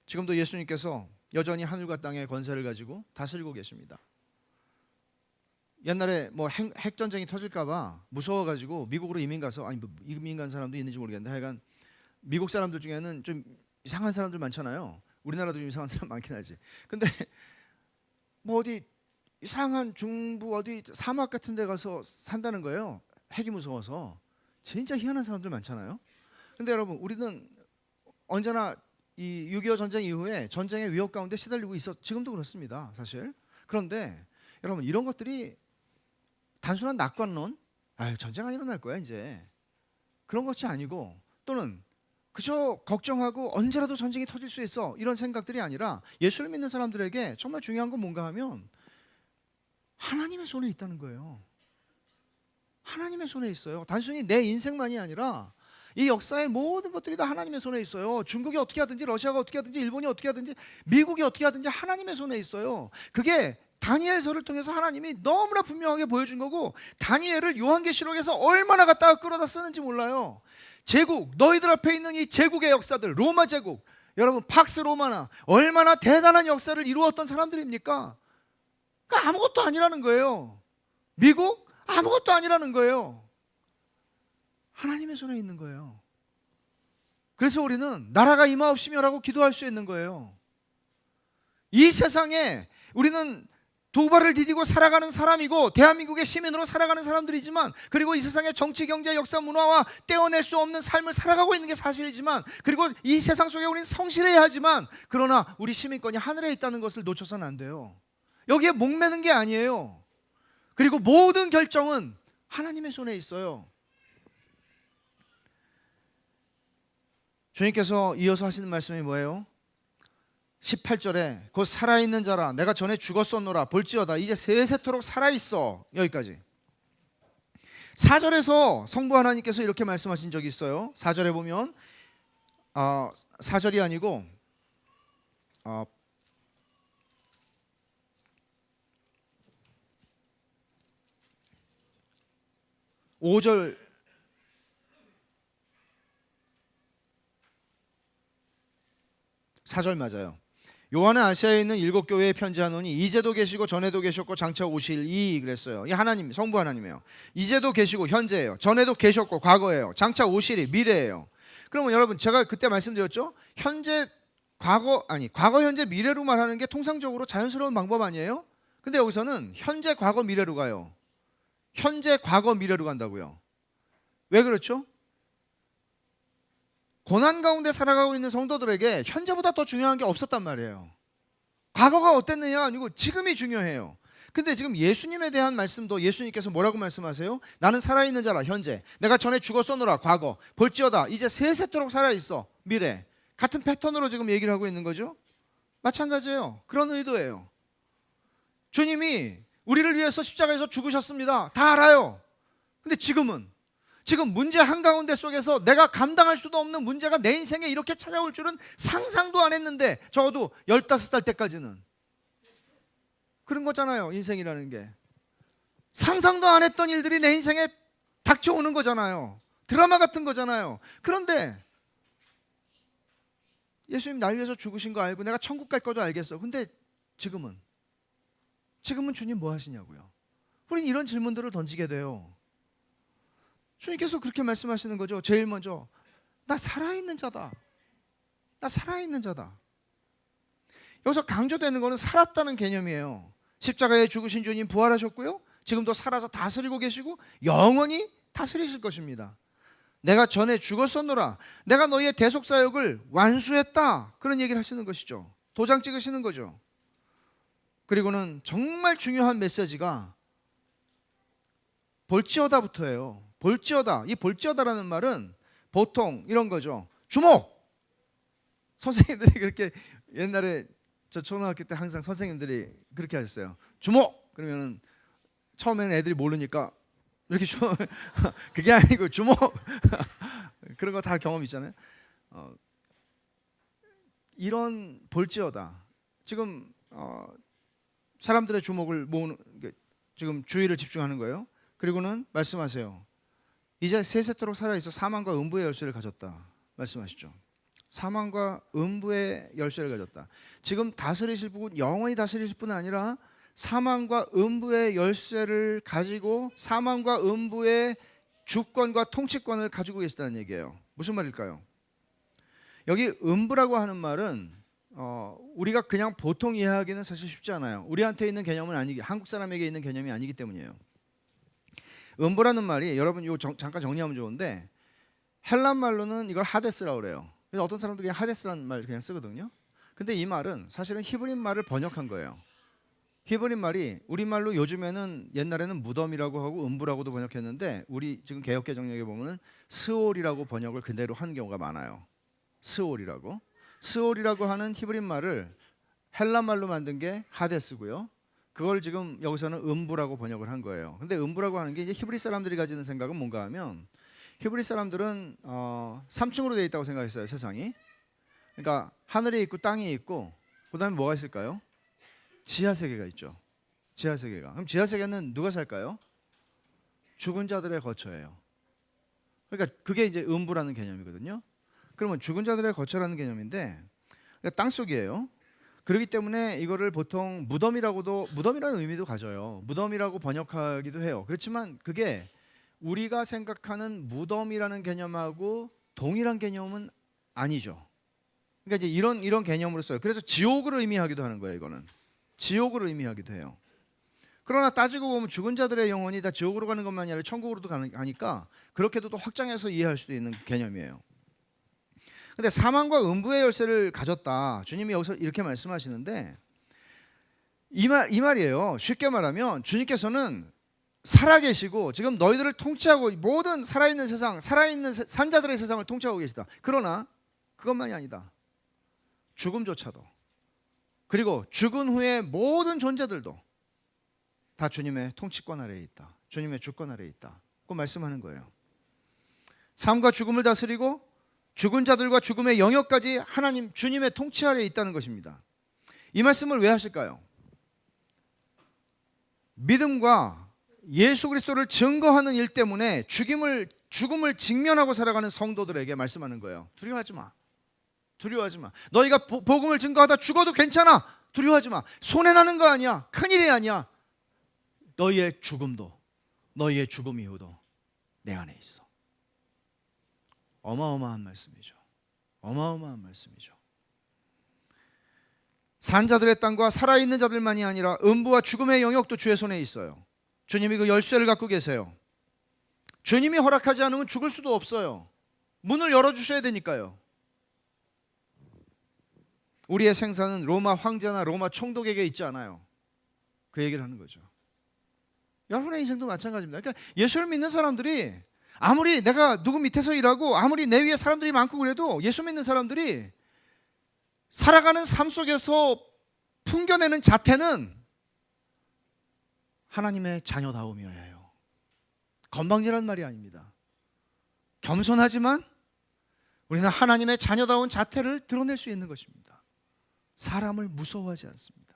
지금도 예수님께서 여전히 하늘과 땅의 권세를 가지고 다스리고 계십니다. 옛날에 뭐 핵전쟁이 터질까봐 무서워가지고 미국으로 이민 가서, 아니 뭐 이민 간 사람도 있는지 모르겠는데 하여간 미국 사람들 중에는 좀 이상한 사람들 많잖아요. 우리나라도 좀 이상한 사람 많긴 하지. 근데 뭐 어디 이상한 중부 어디 사막 같은 데 가서 산다는 거예요. 핵이 무서워서. 진짜 희한한 사람들 많잖아요. 근데 여러분, 우리는 언제나 이 6.25 전쟁 이후에 전쟁의 위협 가운데 시달리고 있어. 지금도 그렇습니다, 사실. 그런데 여러분, 이런 것들이 단순한 낙관론, 아유 전쟁 안 일어날 거야 이제, 그런 것이 아니고, 또는 그저 걱정하고 언제라도 전쟁이 터질 수 있어 이런 생각들이 아니라, 예수를 믿는 사람들에게 정말 중요한 건 뭔가 하면 하나님의 손에 있다는 거예요. 하나님의 손에 있어요. 단순히 내 인생만이 아니라 이 역사의 모든 것들이 다 하나님의 손에 있어요. 중국이 어떻게 하든지, 러시아가 어떻게 하든지, 일본이 어떻게 하든지, 미국이 어떻게 하든지 하나님의 손에 있어요. 그게 다니엘서를 통해서 하나님이 너무나 분명하게 보여준 거고, 다니엘을 요한계시록에서 얼마나 갖다가 끌어다 쓰는지 몰라요. 제국, 너희들 앞에 있는 이 제국의 역사들, 로마 제국, 여러분 팍스 로마나 얼마나 대단한 역사를 이루었던 사람들입니까? 그러니까 아무것도 아니라는 거예요. 미국? 아무것도 아니라는 거예요. 하나님의 손에 있는 거예요. 그래서 우리는 나라가 임하옵시며라고 기도할 수 있는 거예요. 이 세상에 우리는 두 발을 디디고 살아가는 사람이고 대한민국의 시민으로 살아가는 사람들이지만, 그리고 이 세상의 정치, 경제, 역사, 문화와 떼어낼 수 없는 삶을 살아가고 있는 게 사실이지만, 그리고 이 세상 속에 우리는 성실해야 하지만, 그러나 우리 시민권이 하늘에 있다는 것을 놓쳐서는 안 돼요. 여기에 목매는 게 아니에요. 그리고 모든 결정은 하나님의 손에 있어요. 주님께서 이어서 하시는 말씀이 뭐예요? 18절에 곧 살아있는 자라 내가 전에 죽었었노라 볼지어다 이제 세세토록 살아있어. 여기까지. 4절에서 성부 하나님께서 이렇게 말씀하신 적이 있어요. 4절에 보면 4절이 아니고 5절, 4절 맞아요. 요한은 아시아에 있는 7교회에 편지하노니 이제도 계시고 전에도 계셨고 장차 오실이 그랬어요. 이 하나님, 성부 하나님이에요. 이제도 계시고 현재예요. 전에도 계셨고 과거예요. 장차 오실이 미래예요. 그러면 여러분, 제가 그때 말씀드렸죠? 현재, 과거, 아니 과거, 현재, 미래로 말하는 게 통상적으로 자연스러운 방법 아니에요? 근데 여기서는 현재, 과거, 미래로 가요. 현재, 과거, 미래로 간다고요. 왜 그렇죠? 고난 가운데 살아가고 있는 성도들에게 현재보다 더 중요한 게 없었단 말이에요. 과거가 어땠느냐 아니고 지금이 중요해요. 근데 지금 예수님에 대한 말씀도 예수님께서 뭐라고 말씀하세요? 나는 살아있는 자라 현재, 내가 전에 죽었었노라 과거, 볼지어다 이제 세세토록 살아있어 미래. 같은 패턴으로 지금 얘기를 하고 있는 거죠. 마찬가지예요. 그런 의도예요. 주님이 우리를 위해서 십자가에서 죽으셨습니다. 다 알아요. 근데 지금 문제 한가운데 속에서 내가 감당할 수도 없는 문제가 내 인생에 이렇게 찾아올 줄은 상상도 안 했는데, 적어도 15살 때까지는 그런 거잖아요. 인생이라는 게 상상도 안 했던 일들이 내 인생에 닥쳐오는 거잖아요. 드라마 같은 거잖아요. 그런데 예수님 날 위해서 죽으신 거 알고 내가 천국 갈 것도 알겠어. 근데 지금은 주님 뭐 하시냐고요. 우린 이런 질문들을 던지게 돼요. 주님께서 그렇게 말씀하시는 거죠. 제일 먼저 나 살아있는 자다. 나 살아있는 자다. 여기서 강조되는 거는 살았다는 개념이에요. 십자가에 죽으신 주님 부활하셨고요. 지금도 살아서 다스리고 계시고 영원히 다스리실 것입니다. 내가 전에 죽었었노라. 내가 너희의 대속사역을 완수했다. 그런 얘기를 하시는 것이죠. 도장 찍으시는 거죠. 그리고는 정말 중요한 메시지가 볼지어다부터예요. 볼지어다. 이 볼지어다라는 말은 보통 이런 거죠. 주목! 선생님들이 그렇게 옛날에 저 초등학교 때 항상 선생님들이 그렇게 하셨어요. 주목! 그러면은 처음에는 애들이 모르니까 이렇게 주목 그게 아니고 주목 그런 거 다 경험 있잖아요. 이런 볼지어다. 지금 사람들의 주목을 모으는 지금 주의를 집중하는 거예요. 그리고는 말씀하세요. 이제 세세토록 살아있어 사망과 음부의 열쇠를 가졌다. 말씀하시죠. 사망과 음부의 열쇠를 가졌다. 지금 다스리실 분, 영원히 다스리실 분은 아니라 사망과 음부의 열쇠를 가지고 사망과 음부의 주권과 통치권을 가지고 계시다는 얘기예요. 무슨 말일까요? 여기 음부라고 하는 말은 우리가 그냥 보통 이해하기는 사실 쉽지 않아요. 우리한테 있는 개념은 아니기, 한국 사람에게 있는 개념이 아니기 때문이에요. 음부라는 말이 여러분 이거 잠깐 정리하면 좋은데 헬란 말로는 이걸 하데스라고 그래요. 그래서 어떤 사람들이 그냥 하데스라는 말 그냥 쓰거든요. 근데 이 말은 사실은 히브리 말을 번역한 거예요. 히브리 말이 우리말로 요즘에는 옛날에는 무덤이라고 하고 음부라고도 번역했는데 우리 지금 개역개정역에 보면은 스올이라고 번역을 그대로 한 경우가 많아요. 스올이라고 하는 히브리 말을 헬란 말로 만든 게 하데스고요. 그걸 지금 여기서는 음부라고 번역을 한 거예요. 근데 음부라고 하는 게 이제 히브리 사람들이 가지는 생각은 뭔가 하면 히브리 사람들은 3층으로 되어 있다고 생각했어요. 세상이. 그러니까 하늘이 있고 땅이 있고 그다음에 뭐가 있을까요? 지하세계가 있죠. 지하세계가. 그럼 지하세계는 누가 살까요? 죽은 자들의 거처예요. 그러니까 그게 이제 음부라는 개념이거든요. 그러면 죽은 자들의 거처라는 개념인데 그러니까 땅속이에요. 그렇기 때문에 이거를 보통 무덤이라는 의미도 가져요. 무덤이라고 번역하기도 해요. 그렇지만 그게 우리가 생각하는 무덤이라는 개념하고 동일한 개념은 아니죠. 그러니까 이제 이런 개념으로 써요. 그래서 지옥을 의미하기도 하는 거예요. 이거는 지옥을 의미하기도 해요. 그러나 따지고 보면 죽은 자들의 영혼이 다 지옥으로 가는 것만이 아니라 천국으로도 가니까 그렇게도 또 확장해서 이해할 수도 있는 개념이에요. 근데 사망과 음부의 열쇠를 가졌다. 주님이 여기서 이렇게 말씀하시는데 이 말이에요. 쉽게 말하면 주님께서는 살아계시고 지금 너희들을 통치하고 모든 살아있는 세상, 살아있는 산자들의 세상을 통치하고 계시다. 그러나 그것만이 아니다. 죽음조차도 그리고 죽은 후에 모든 존재들도 다 주님의 통치권 아래에 있다. 주님의 주권 아래에 있다. 그 말씀하는 거예요. 삶과 죽음을 다스리고 죽은 자들과 죽음의 영역까지 하나님 주님의 통치 아래에 있다는 것입니다. 이 말씀을 왜 하실까요? 믿음과 예수 그리스도를 증거하는 일 때문에 죽음을 직면하고 살아가는 성도들에게 말씀하는 거예요. 두려워하지 마. 두려워하지 마. 너희가 복음을 증거하다 죽어도 괜찮아. 두려워하지 마. 손해나는 거 아니야. 큰일이 아니야. 너희의 죽음도 너희의 죽음 이후도 내 안에 있어. 어마어마한 말씀이죠. 어마어마한 말씀이죠. 산자들의 땅과 살아있는 자들만이 아니라 음부와 죽음의 영역도 주의 손에 있어요. 주님이 그 열쇠를 갖고 계세요. 주님이 허락하지 않으면 죽을 수도 없어요. 문을 열어주셔야 되니까요. 우리의 생사는 로마 황제나 로마 총독에게 있지 않아요. 그 얘기를 하는 거죠. 여러분의 인생도 마찬가지입니다. 그러니까 예수를 믿는 사람들이 아무리 내가 누구 밑에서 일하고 아무리 내 위에 사람들이 많고 그래도 예수 믿는 사람들이 살아가는 삶 속에서 풍겨내는 자태는 하나님의 자녀다움이어야 해요. 건방지란 말이 아닙니다. 겸손하지만 우리는 하나님의 자녀다운 자태를 드러낼 수 있는 것입니다. 사람을 무서워하지 않습니다.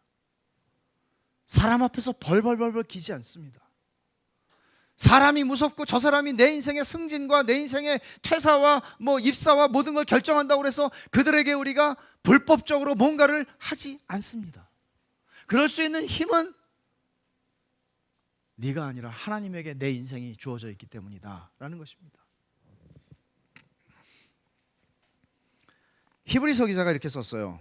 사람 앞에서 벌벌벌 기지 않습니다. 사람이 무섭고 저 사람이 내 인생의 승진과 내 인생의 퇴사와 입사와 모든 걸 결정한다고 해서 그들에게 우리가 불법적으로 뭔가를 하지 않습니다. 그럴 수 있는 힘은 네가 아니라 하나님에게 내 인생이 주어져 있기 때문이다 라는 것입니다. 히브리서 기자가 이렇게 썼어요.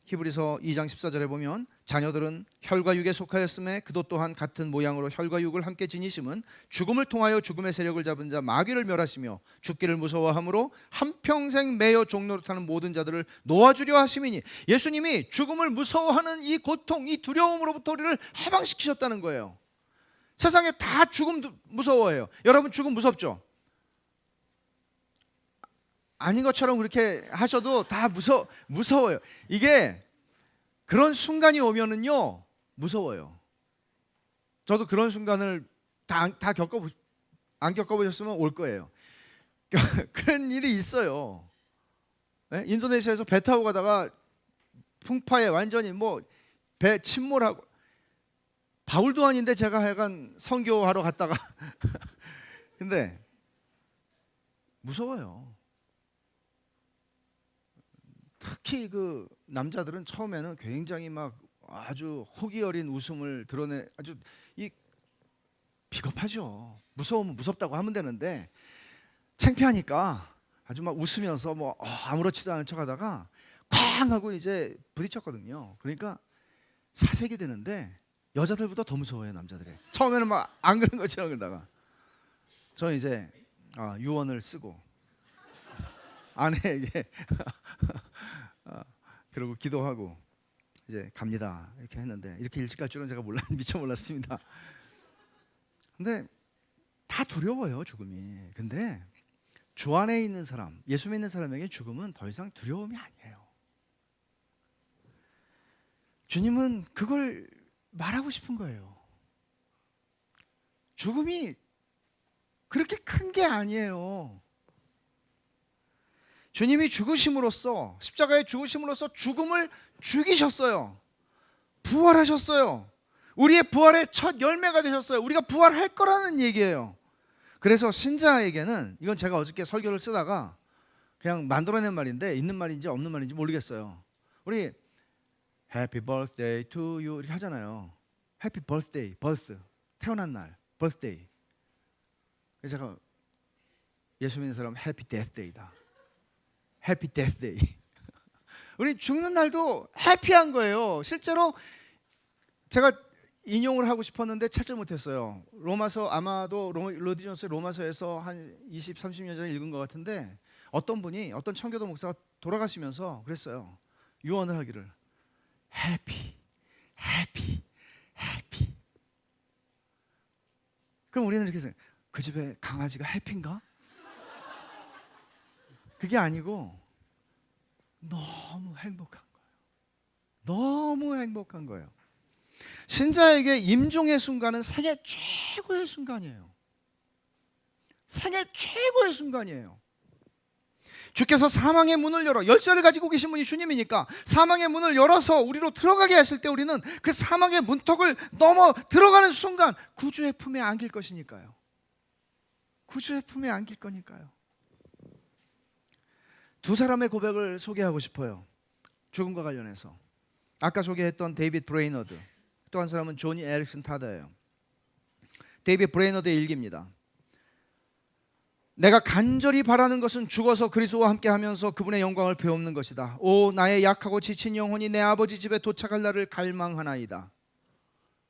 히브리서 2장 14절에 보면 자녀들은 혈과 육에 속하였음에 그도 또한 같은 모양으로 혈과 육을 함께 지니심은 죽음을 통하여 죽음의 세력을 잡은 자 마귀를 멸하시며 죽기를 무서워함으로 한평생 매여 종노릇하는 모든 자들을 놓아주려 하심이니, 예수님이 죽음을 무서워하는 이 고통, 이 두려움으로부터 우리를 해방시키셨다는 거예요. 세상에 다 죽음 무서워해요. 여러분 죽음 무섭죠? 아닌 것처럼 그렇게 하셔도 다 무서워요. 이게 그런 순간이 오면은요 무서워요. 저도 그런 순간을 안 겪어보셨으면 올 거예요. 그런 일이 있어요. 네? 인도네시아에서 배 타고 가다가 풍파에 완전히 배 침몰하고, 바울도 아닌데 제가 하여간 선교하러 갔다가 근데 무서워요. 특히 그 남자들은 처음에는 굉장히 아주 호기 어린 웃음을 드러내, 아주 비겁하죠. 무서우면 무섭다고 하면 되는데 창피하니까 아주 웃으면서 아무렇지도 않은 척하다가 쾅 하고 이제 부딪혔거든요. 그러니까 사색이 되는데 여자들보다 더 무서워요, 남자들이. 처음에는 안 그런 것처럼 그러다가 저 이제 유언을 쓰고 아내에게 그러고 기도하고 이제 갑니다 이렇게 했는데, 이렇게 일찍 갈 줄은 제가 미처 몰랐습니다. 근데 다 두려워요, 죽음이. 근데 주 안에 있는 사람, 예수 믿는 사람에게 죽음은 더 이상 두려움이 아니에요. 주님은 그걸 말하고 싶은 거예요. 죽음이 그렇게 큰 게 아니에요. 주님이 죽으심으로써, 십자가에 죽으심으로써 죽음을 죽이셨어요. 부활하셨어요. 우리의 부활의 첫 열매가 되셨어요. 우리가 부활할 거라는 얘기예요. 그래서 신자에게는, 이건 제가 어저께 설교를 쓰다가 그냥 만들어낸 말인데 있는 말인지 없는 말인지 모르겠어요. 우리 Happy birthday to you 이렇게 하잖아요. Happy birthday, birth, 태어난 날, birthday. 그래서 제가 예수 믿는 사람 Happy death day다. Happy death day. 우리 죽는 날도 해피한 거예요. 실제로 제가 인용을 하고 싶었는데 찾지 못했어요. 로마서, 아마도 로디 존스의 로마서에서 한 20, 30년 전에 읽은 것 같은데, 어떤 분이, 어떤 청교도 목사가 돌아가시면서 그랬어요. 유언을 하기를 해피, 해피, 해피. 그럼 우리는 이렇게 생각해요. 그 집에 강아지가 해피인가? 그게 아니고 너무 행복한 거예요. 너무 행복한 거예요. 신자에게 임종의 순간은 생애 최고의 순간이에요. 생애 최고의 순간이에요. 주께서 사망의 문을 열어, 열쇠를 가지고 계신 분이 주님이니까 사망의 문을 열어서 우리로 들어가게 하실 때 우리는 그 사망의 문턱을 넘어 들어가는 순간 구주의 품에 안길 것이니까요. 구주의 품에 안길 거니까요. 두 사람의 고백을 소개하고 싶어요. 죽음과 관련해서. 아까 소개했던 데이빗 브레이너드, 또 한 사람은 조니 에릭슨 타다예요. 데이빗 브레이너드의 일기입니다. 내가 간절히 바라는 것은 죽어서 그리스도와 함께하면서 그분의 영광을 배우는 것이다. 오, 나의 약하고 지친 영혼이 내 아버지 집에 도착할 날을 갈망하나이다.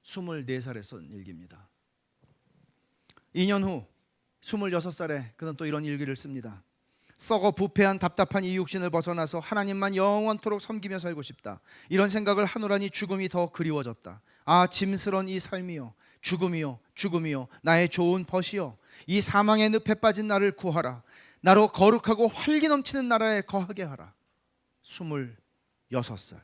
24살에 쓴 일기입니다. 2년 후 26살에 그는 또 이런 일기를 씁니다. 썩어 부패한 답답한 이 육신을 벗어나서 하나님만 영원토록 섬기며 살고 싶다. 이런 생각을 하노라니 죽음이 더 그리워졌다. 아, 짐스런 이 삶이여, 죽음이여, 죽음이여, 나의 좋은 벗이여, 이 사망의 늪에 빠진 나를 구하라. 나로 거룩하고 활기 넘치는 나라에 거하게 하라. 26살.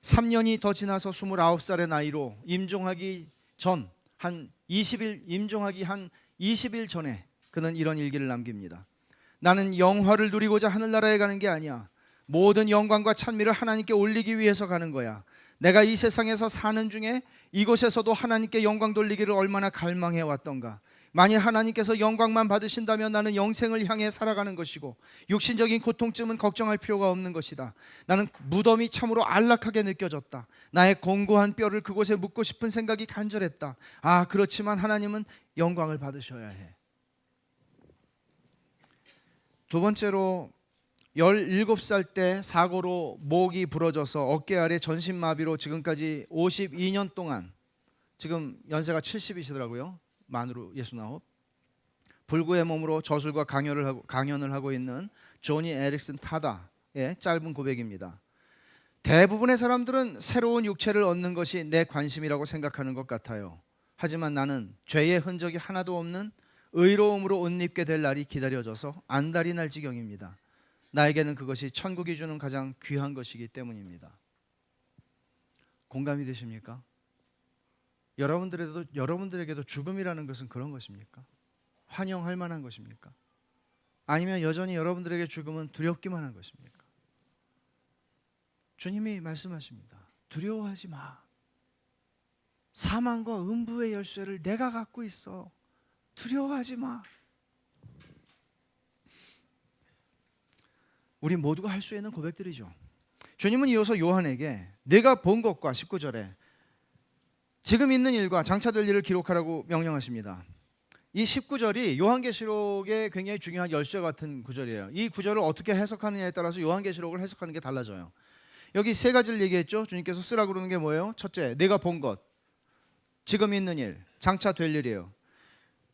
3년이 더 지나서 29살의 나이로 임종하기 전 한 20일 전에 그는 이런 일기를 남깁니다. 나는 영화를 누리고자 하늘나라에 가는 게 아니야. 모든 영광과 찬미를 하나님께 올리기 위해서 가는 거야. 내가 이 세상에서 사는 중에 이곳에서도 하나님께 영광 돌리기를 얼마나 갈망해 왔던가. 만일 하나님께서 영광만 받으신다면 나는 영생을 향해 살아가는 것이고 육신적인 고통쯤은 걱정할 필요가 없는 것이다. 나는 무덤이 참으로 안락하게 느껴졌다. 나의 공고한 뼈를 그곳에 묻고 싶은 생각이 간절했다. 그렇지만 하나님은 영광을 받으셔야 해. 두 번째로 17살 때 사고로 목이 부러져서 어깨 아래 전신마비로 지금까지 52년 동안, 지금 연세가 70이시더라고요. 만으로 69. 불구의 몸으로 저술과 강연을 하고 있는 조니 에릭슨 타다의 짧은 고백입니다. 대부분의 사람들은 새로운 육체를 얻는 것이 내 관심이라고 생각하는 것 같아요. 하지만 나는 죄의 흔적이 하나도 없는 의로움으로 옷 입게 될 날이 기다려져서 안달이 날 지경입니다. 나에게는 그것이 천국이 주는 가장 귀한 것이기 때문입니다. 공감이 되십니까? 여러분들에게도 죽음이라는 것은 그런 것입니까? 환영할 만한 것입니까? 아니면 여전히 여러분들에게 죽음은 두렵기만 한 것입니까? 주님이 말씀하십니다. 두려워하지 마. 사망과 음부의 열쇠를 내가 갖고 있어. 두려워하지 마. 우리 모두가 할 수 있는 고백들이죠. 주님은 이어서 요한에게 내가 본 것과 19절에 지금 있는 일과 장차 될 일을 기록하라고 명령하십니다. 이 19절이 요한계시록의 굉장히 중요한 열쇠 같은 구절이에요. 이 구절을 어떻게 해석하느냐에 따라서 요한계시록을 해석하는 게 달라져요. 여기 세 가지를 얘기했죠. 주님께서 쓰라고 그러는 게 뭐예요? 첫째, 내가 본 것, 지금 있는 일, 장차 될 일이에요.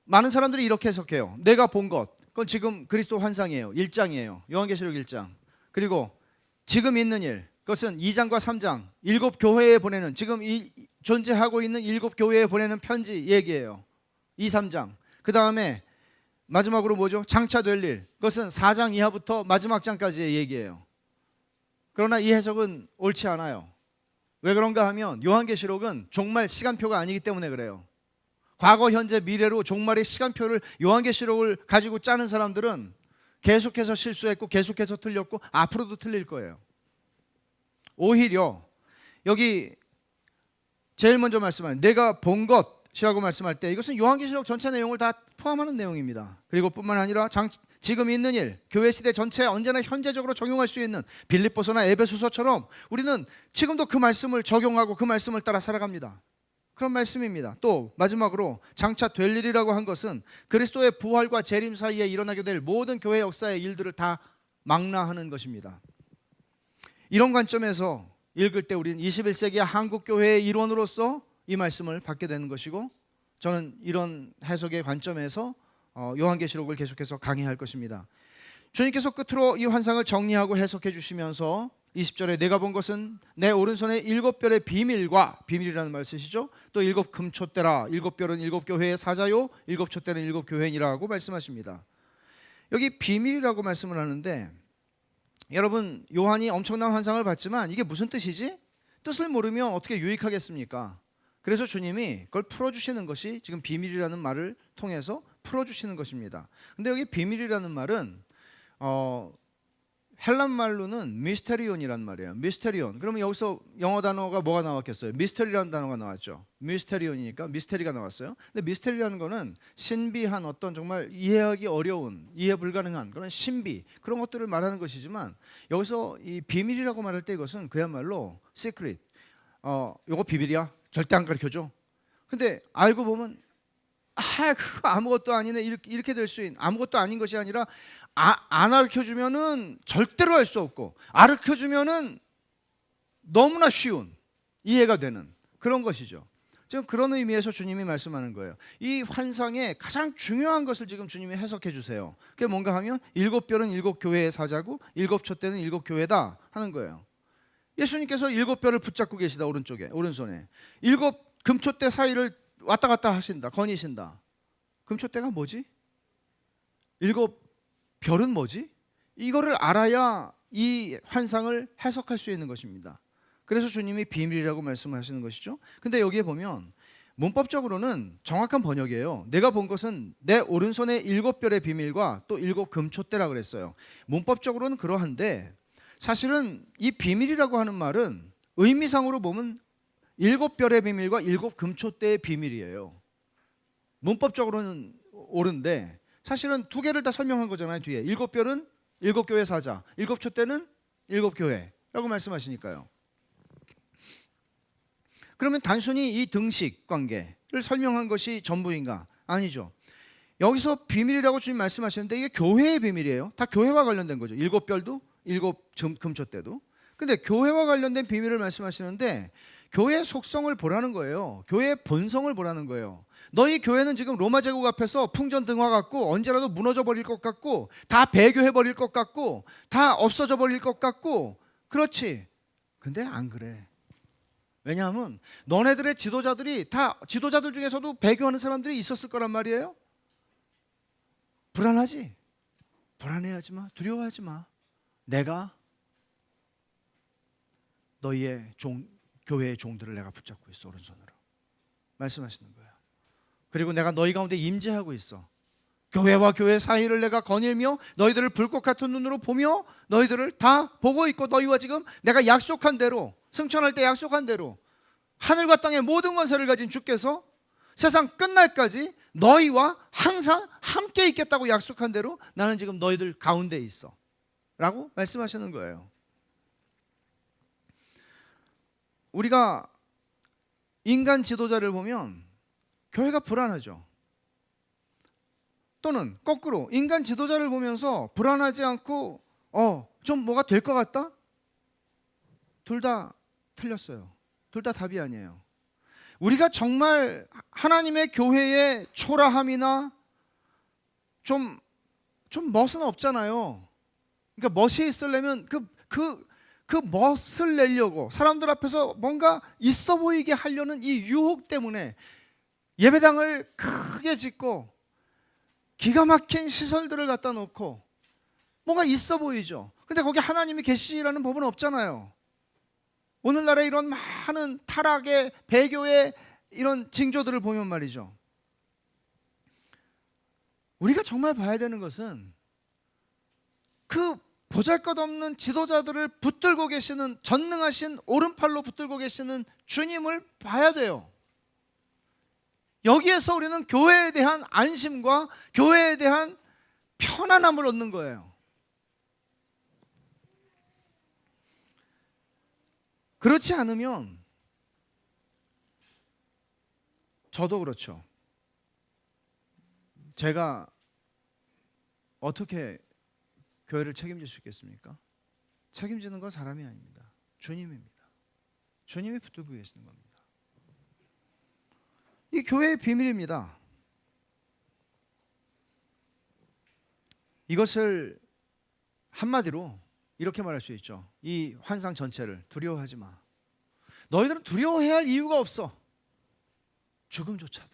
많은 사람들이 이렇게 해석해요. 내가 본 것, 그건 지금 그리스도 환상이에요. 1장이에요. 요한계시록 1장. 그리고 지금 있는 일, 그것은 2장과 3장 7교회에 보내는, 지금 존재하고 있는 7교회에 보내는 편지 얘기예요. 2, 3장. 그 다음에 마지막으로 뭐죠? 장차 될 일, 그것은 4장 이하부터 마지막 장까지의 얘기예요. 그러나 이 해석은 옳지 않아요. 왜 그런가 하면 요한계시록은 종말 시간표가 아니기 때문에 그래요. 과거, 현재, 미래로 종말의 시간표를 요한계시록을 가지고 짜는 사람들은 계속해서 실수했고 계속해서 틀렸고 앞으로도 틀릴 거예요. 오히려 여기 제일 먼저 말씀하는 내가 본 것이라고 말씀할 때 이것은 요한계시록 전체 내용을 다 포함하는 내용입니다. 그리고 뿐만 아니라 지금 있는 일, 교회 시대 전체에 언제나 현재적으로 적용할 수 있는 빌립보서나 에베소서처럼 우리는 지금도 그 말씀을 적용하고 그 말씀을 따라 살아갑니다. 그런 말씀입니다. 또 마지막으로 장차 될 일이라고 한 것은 그리스도의 부활과 재림 사이에 일어나게 될 모든 교회 역사의 일들을 다 망라하는 것입니다. 이런 관점에서 읽을 때 우리는 21세기 한국교회의 일원으로서 이 말씀을 받게 되는 것이고, 저는 이런 해석의 관점에서 요한계시록을 계속해서 강의할 것입니다. 주님께서 끝으로 이 환상을 정리하고 해석해 주시면서 20절에 내가 본 것은 내 오른손에 7별의 비밀과, 비밀이라는 말 쓰시죠. 또 7 금촛대라. 7별은 7교회의 사자요 7 촛대는 7교회니라고 말씀하십니다. 여기 비밀이라고 말씀을 하는데, 여러분 요한이 엄청난 환상을 봤지만 이게 무슨 뜻이지? 뜻을 모르면 어떻게 유익하겠습니까? 그래서 주님이 그걸 풀어주시는 것이 지금 비밀이라는 말을 통해서 풀어주시는 것입니다. 근데 여기 비밀이라는 말은 헬란 말로는 미스테리온이란 말이에요. 미스테리온. 그러면 여기서 영어 단어가 뭐가 나왔겠어요? 미스테리라는 단어가 나왔죠. 미스테리온이니까 미스테리가 나왔어요. 근데 미스테리라는 거는 신비한, 어떤 정말 이해하기 어려운, 이해 불가능한 그런 신비, 그런 것들을 말하는 것이지만, 여기서 이 비밀이라고 말할 때 이것은 그야말로 시크릿. 요거 비밀이야. 절대 안 가르쳐줘. 근데 알고 보면 그거 아무것도 아니네, 이렇게 될 수 있는, 아무것도 아닌 것이 아니라 안 가르쳐주면은 절대로 할 수 없고, 가르쳐주면은 너무나 쉬운, 이해가 되는 그런 것이죠. 지금 그런 의미에서 주님이 말씀하는 거예요. 이 환상의 가장 중요한 것을 지금 주님이 해석해 주세요. 그게 뭔가 하면 7별은 7교회의 사자고 7 촛대는 7교회다 하는 거예요. 예수님께서 7별을 붙잡고 계시다. 오른손에 7 금촛대 사이를 왔다 갔다 하신다, 거니신다. 금촛대가 뭐지? 7별은 뭐지? 이거를 알아야 이 환상을 해석할 수 있는 것입니다. 그래서 주님이 비밀이라고 말씀하시는 것이죠. 근데 여기에 보면 문법적으로는 정확한 번역이에요. 내가 본 것은 내 오른손에 7별의 비밀과 또 7 금촛대라 그랬어요. 문법적으로는 그러한데 사실은 이 비밀이라고 하는 말은 의미상으로 보면 7별의 비밀과 7금초대의 비밀이에요. 문법적으로는 옳은데 사실은 2개를 다 설명한 거잖아요. 뒤에 7별은 7교회 사자, 7촛대는 7교회라고 말씀하시니까요. 그러면 단순히 이 등식 관계를 설명한 것이 전부인가? 아니죠. 여기서 비밀이라고 주님 말씀하시는데 이게 교회의 비밀이에요. 다 교회와 관련된 거죠. 7별도 7금초대도. 근데 교회와 관련된 비밀을 말씀하시는데 교회의 속성을 보라는 거예요. 교회의 본성을 보라는 거예요. 너희 교회는 지금 로마 제국 앞에서 풍전등화 같고 언제라도 무너져 버릴 것 같고 다 배교해 버릴 것 같고 다 없어져 버릴 것 같고 그렇지. 근데 안 그래. 왜냐하면 너네들의 지도자들이 다 지도자들 중에서도 배교하는 사람들이 있었을 거란 말이에요. 불안하지? 불안해하지 마. 두려워하지 마. 내가 너희의 교회의 종들을 내가 붙잡고 있어. 오른손으로 말씀하시는 거예요. 그리고 내가 너희 가운데 임재하고 있어. 교회와 교회 사이를 내가 거닐며 너희들을 불꽃 같은 눈으로 보며 너희들을 다 보고 있고 너희와 지금 내가 약속한 대로 승천할 때 약속한 대로 하늘과 땅의 모든 권세를 가진 주께서 세상 끝날까지 너희와 항상 함께 있겠다고 약속한 대로 나는 지금 너희들 가운데 있어 라고 말씀하시는 거예요. 우리가 인간 지도자를 보면 교회가 불안하죠. 또는 거꾸로 인간 지도자를 보면서 불안하지 않고 좀 뭐가 될 것 같다? 둘 다 틀렸어요. 둘 다 답이 아니에요. 우리가 정말 하나님의 교회의 초라함이나 좀 멋은 없잖아요. 그러니까 멋이 있으려면 그 멋을 내려고 사람들 앞에서 뭔가 있어 보이게 하려는 이 유혹 때문에 예배당을 크게 짓고 기가 막힌 시설들을 갖다 놓고 뭔가 있어 보이죠. 근데 거기 하나님이 계시라는 법은 없잖아요. 오늘날의 이런 많은 타락의 배교의 이런 징조들을 보면 말이죠. 우리가 정말 봐야 되는 것은 그 보잘것없는 지도자들을 붙들고 계시는 전능하신 오른팔로 붙들고 계시는 주님을 봐야 돼요. 여기에서 우리는 교회에 대한 안심과 교회에 대한 편안함을 얻는 거예요. 그렇지 않으면 저도 그렇죠. 제가 어떻게 교회를 책임질 수 있겠습니까? 책임지는 건 사람이 아닙니다. 주님입니다. 주님이 붙들고 계시는 겁니다. 이 교회의 비밀입니다. 이것을 한마디로 이렇게 말할 수 있죠. 이 환상 전체를 두려워하지 마. 너희들은 두려워해야 할 이유가 없어. 죽음조차도.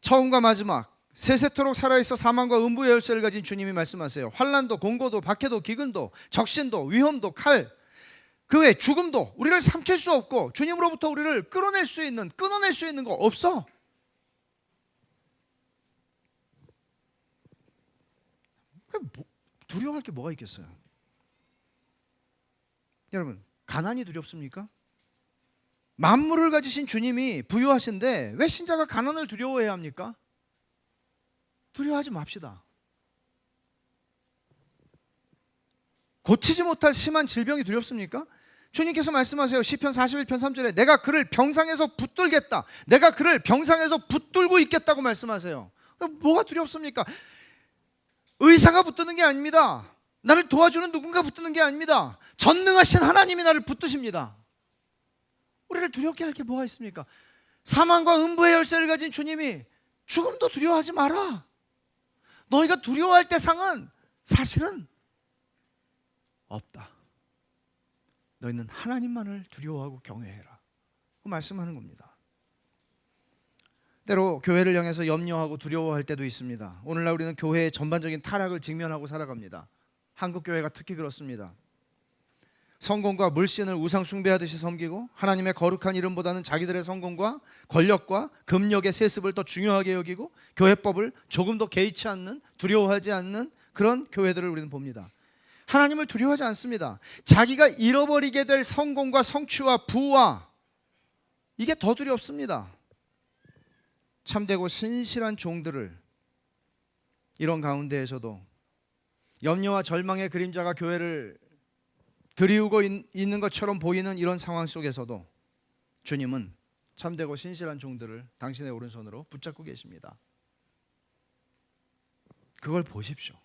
처음과 마지막 세세토록 살아있어 사망과 음부의 열쇠를 가진 주님이 말씀하세요. 환난도 공고도 박해도 기근도 적신도 위험도 칼 그 외 죽음도 우리를 삼킬 수 없고 주님으로부터 우리를 끊어낼 수 있는 거 없어. 두려워할 게 뭐가 있겠어요? 여러분, 가난이 두렵습니까? 만물을 가지신 주님이 부유하신데 왜 신자가 가난을 두려워해야 합니까? 두려워하지 맙시다. 고치지 못할 심한 질병이 두렵습니까? 주님께서 말씀하세요. 시편 41편 3절에 내가 그를 병상에서 붙들겠다. 내가 그를 병상에서 붙들고 있겠다고 말씀하세요. 뭐가 두렵습니까? 의사가 붙드는 게 아닙니다. 나를 도와주는 누군가 붙드는 게 아닙니다. 전능하신 하나님이 나를 붙드십니다. 우리를 두렵게 할 게 뭐가 있습니까? 사망과 음부의 열쇠를 가진 주님이 죽음도 두려워하지 마라. 너희가 두려워할 대상은 사실은 없다. 너희는 하나님만을 두려워하고 경외해라. 그 말씀하는 겁니다. 때로 교회를 향해서 염려하고 두려워할 때도 있습니다. 오늘날 우리는 교회의 전반적인 타락을 직면하고 살아갑니다. 한국 교회가 특히 그렇습니다. 성공과 물신을 우상 숭배하듯이 섬기고 하나님의 거룩한 이름보다는 자기들의 성공과 권력과 금력의 세습을 더 중요하게 여기고 교회법을 조금 더 개의치 않는 두려워하지 않는 그런 교회들을 우리는 봅니다. 하나님을 두려워하지 않습니다. 자기가 잃어버리게 될 성공과 성취와 부와 이게 더 두렵습니다. 참되고 신실한 종들을 이런 가운데에서도 염려와 절망의 그림자가 교회를 드리우고 있는 것처럼 보이는 이런 상황 속에서도 주님은 참되고 신실한 종들을 당신의 오른손으로 붙잡고 계십니다. 그걸 보십시오.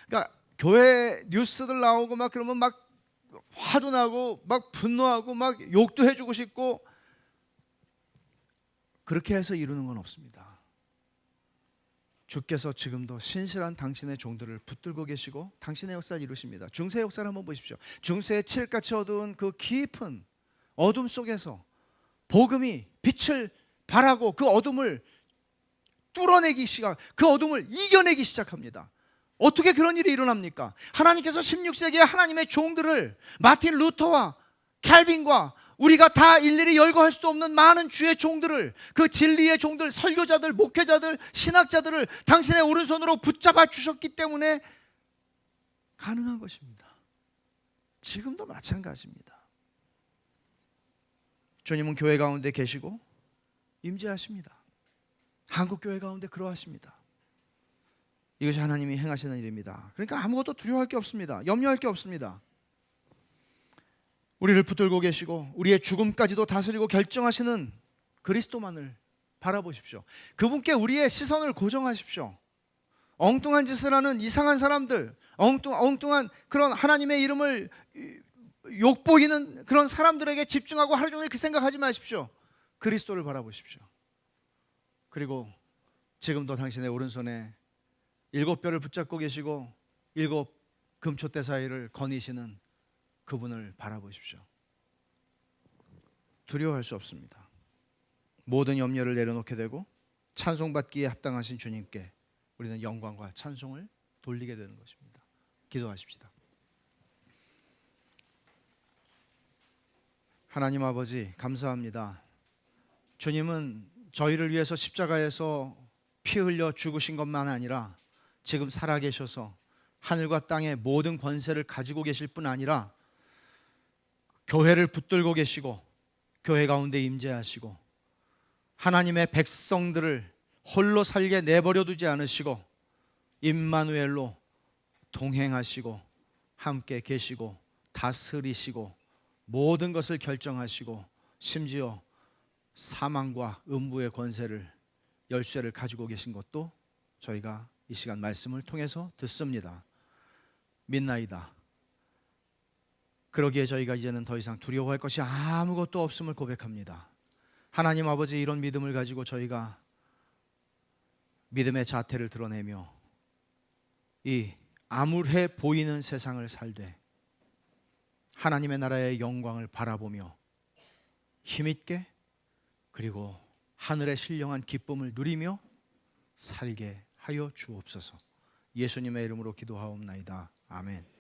그러니까 교회 뉴스들 나오고 막 그러면 막 화도 나고 막 분노하고 막 욕도 해주고 싶고 그렇게 해서 이루는 건 없습니다. 주께서 지금도 신실한 당신의 종들을 붙들고 계시고 당신의 역사를 이루십니다. 중세의 역사를 한번 보십시오. 중세의 칠흑같이 어두운 그 깊은 어둠 속에서 복음이 빛을 발하고 그 어둠을 뚫어내기 시작, 그 어둠을 이겨내기 시작합니다. 어떻게 그런 일이 일어납니까? 하나님께서 16세기에 하나님의 종들을 마틴 루터와 칼빈과 우리가 다 일일이 열거할 수도 없는 많은 주의 종들을, 그 진리의 종들, 설교자들, 목회자들, 신학자들을 당신의 오른손으로 붙잡아 주셨기 때문에 가능한 것입니다. 지금도 마찬가지입니다. 주님은 교회 가운데 계시고 임재하십니다. 한국 교회 가운데 그러하십니다. 이것이 하나님이 행하시는 일입니다. 그러니까 아무것도 두려워할 게 없습니다. 염려할 게 없습니다. 우리를 붙들고 계시고 우리의 죽음까지도 다스리고 결정하시는 그리스도만을 바라보십시오. 그분께 우리의 시선을 고정하십시오. 엉뚱한 짓을 하는 이상한 사람들, 엉뚱한 그런 하나님의 이름을 욕보이는 그런 사람들에게 집중하고 하루 종일 그 생각하지 마십시오. 그리스도를 바라보십시오. 그리고 지금도 당신의 오른손에 7뼈를 붙잡고 계시고 7 금초대 사이를 거니시는 그분을 바라보십시오. 두려워할 수 없습니다. 모든 염려를 내려놓게 되고 찬송받기에 합당하신 주님께 우리는 영광과 찬송을 돌리게 되는 것입니다. 기도하십시다. 하나님 아버지, 감사합니다. 주님은 저희를 위해서 십자가에서 피 흘려 죽으신 것만 아니라 지금 살아계셔서 하늘과 땅의 모든 권세를 가지고 계실 뿐 아니라 교회를 붙들고 계시고 교회 가운데 임재하시고 하나님의 백성들을 홀로 살게 내버려 두지 않으시고 임마누엘로 동행하시고 함께 계시고 다스리시고 모든 것을 결정하시고 심지어 사망과 음부의 권세를 열쇠를 가지고 계신 것도 저희가 이 시간 말씀을 통해서 듣습니다. 믿나이다. 그러기에 저희가 이제는 더 이상 두려워할 것이 아무것도 없음을 고백합니다. 하나님 아버지, 이런 믿음을 가지고 저희가 믿음의 자태를 드러내며 이 암울해 보이는 세상을 살되 하나님의 나라의 영광을 바라보며 힘있게 그리고 하늘의 신령한 기쁨을 누리며 살게 하여 주옵소서. 예수님의 이름으로 기도하옵나이다. 아멘.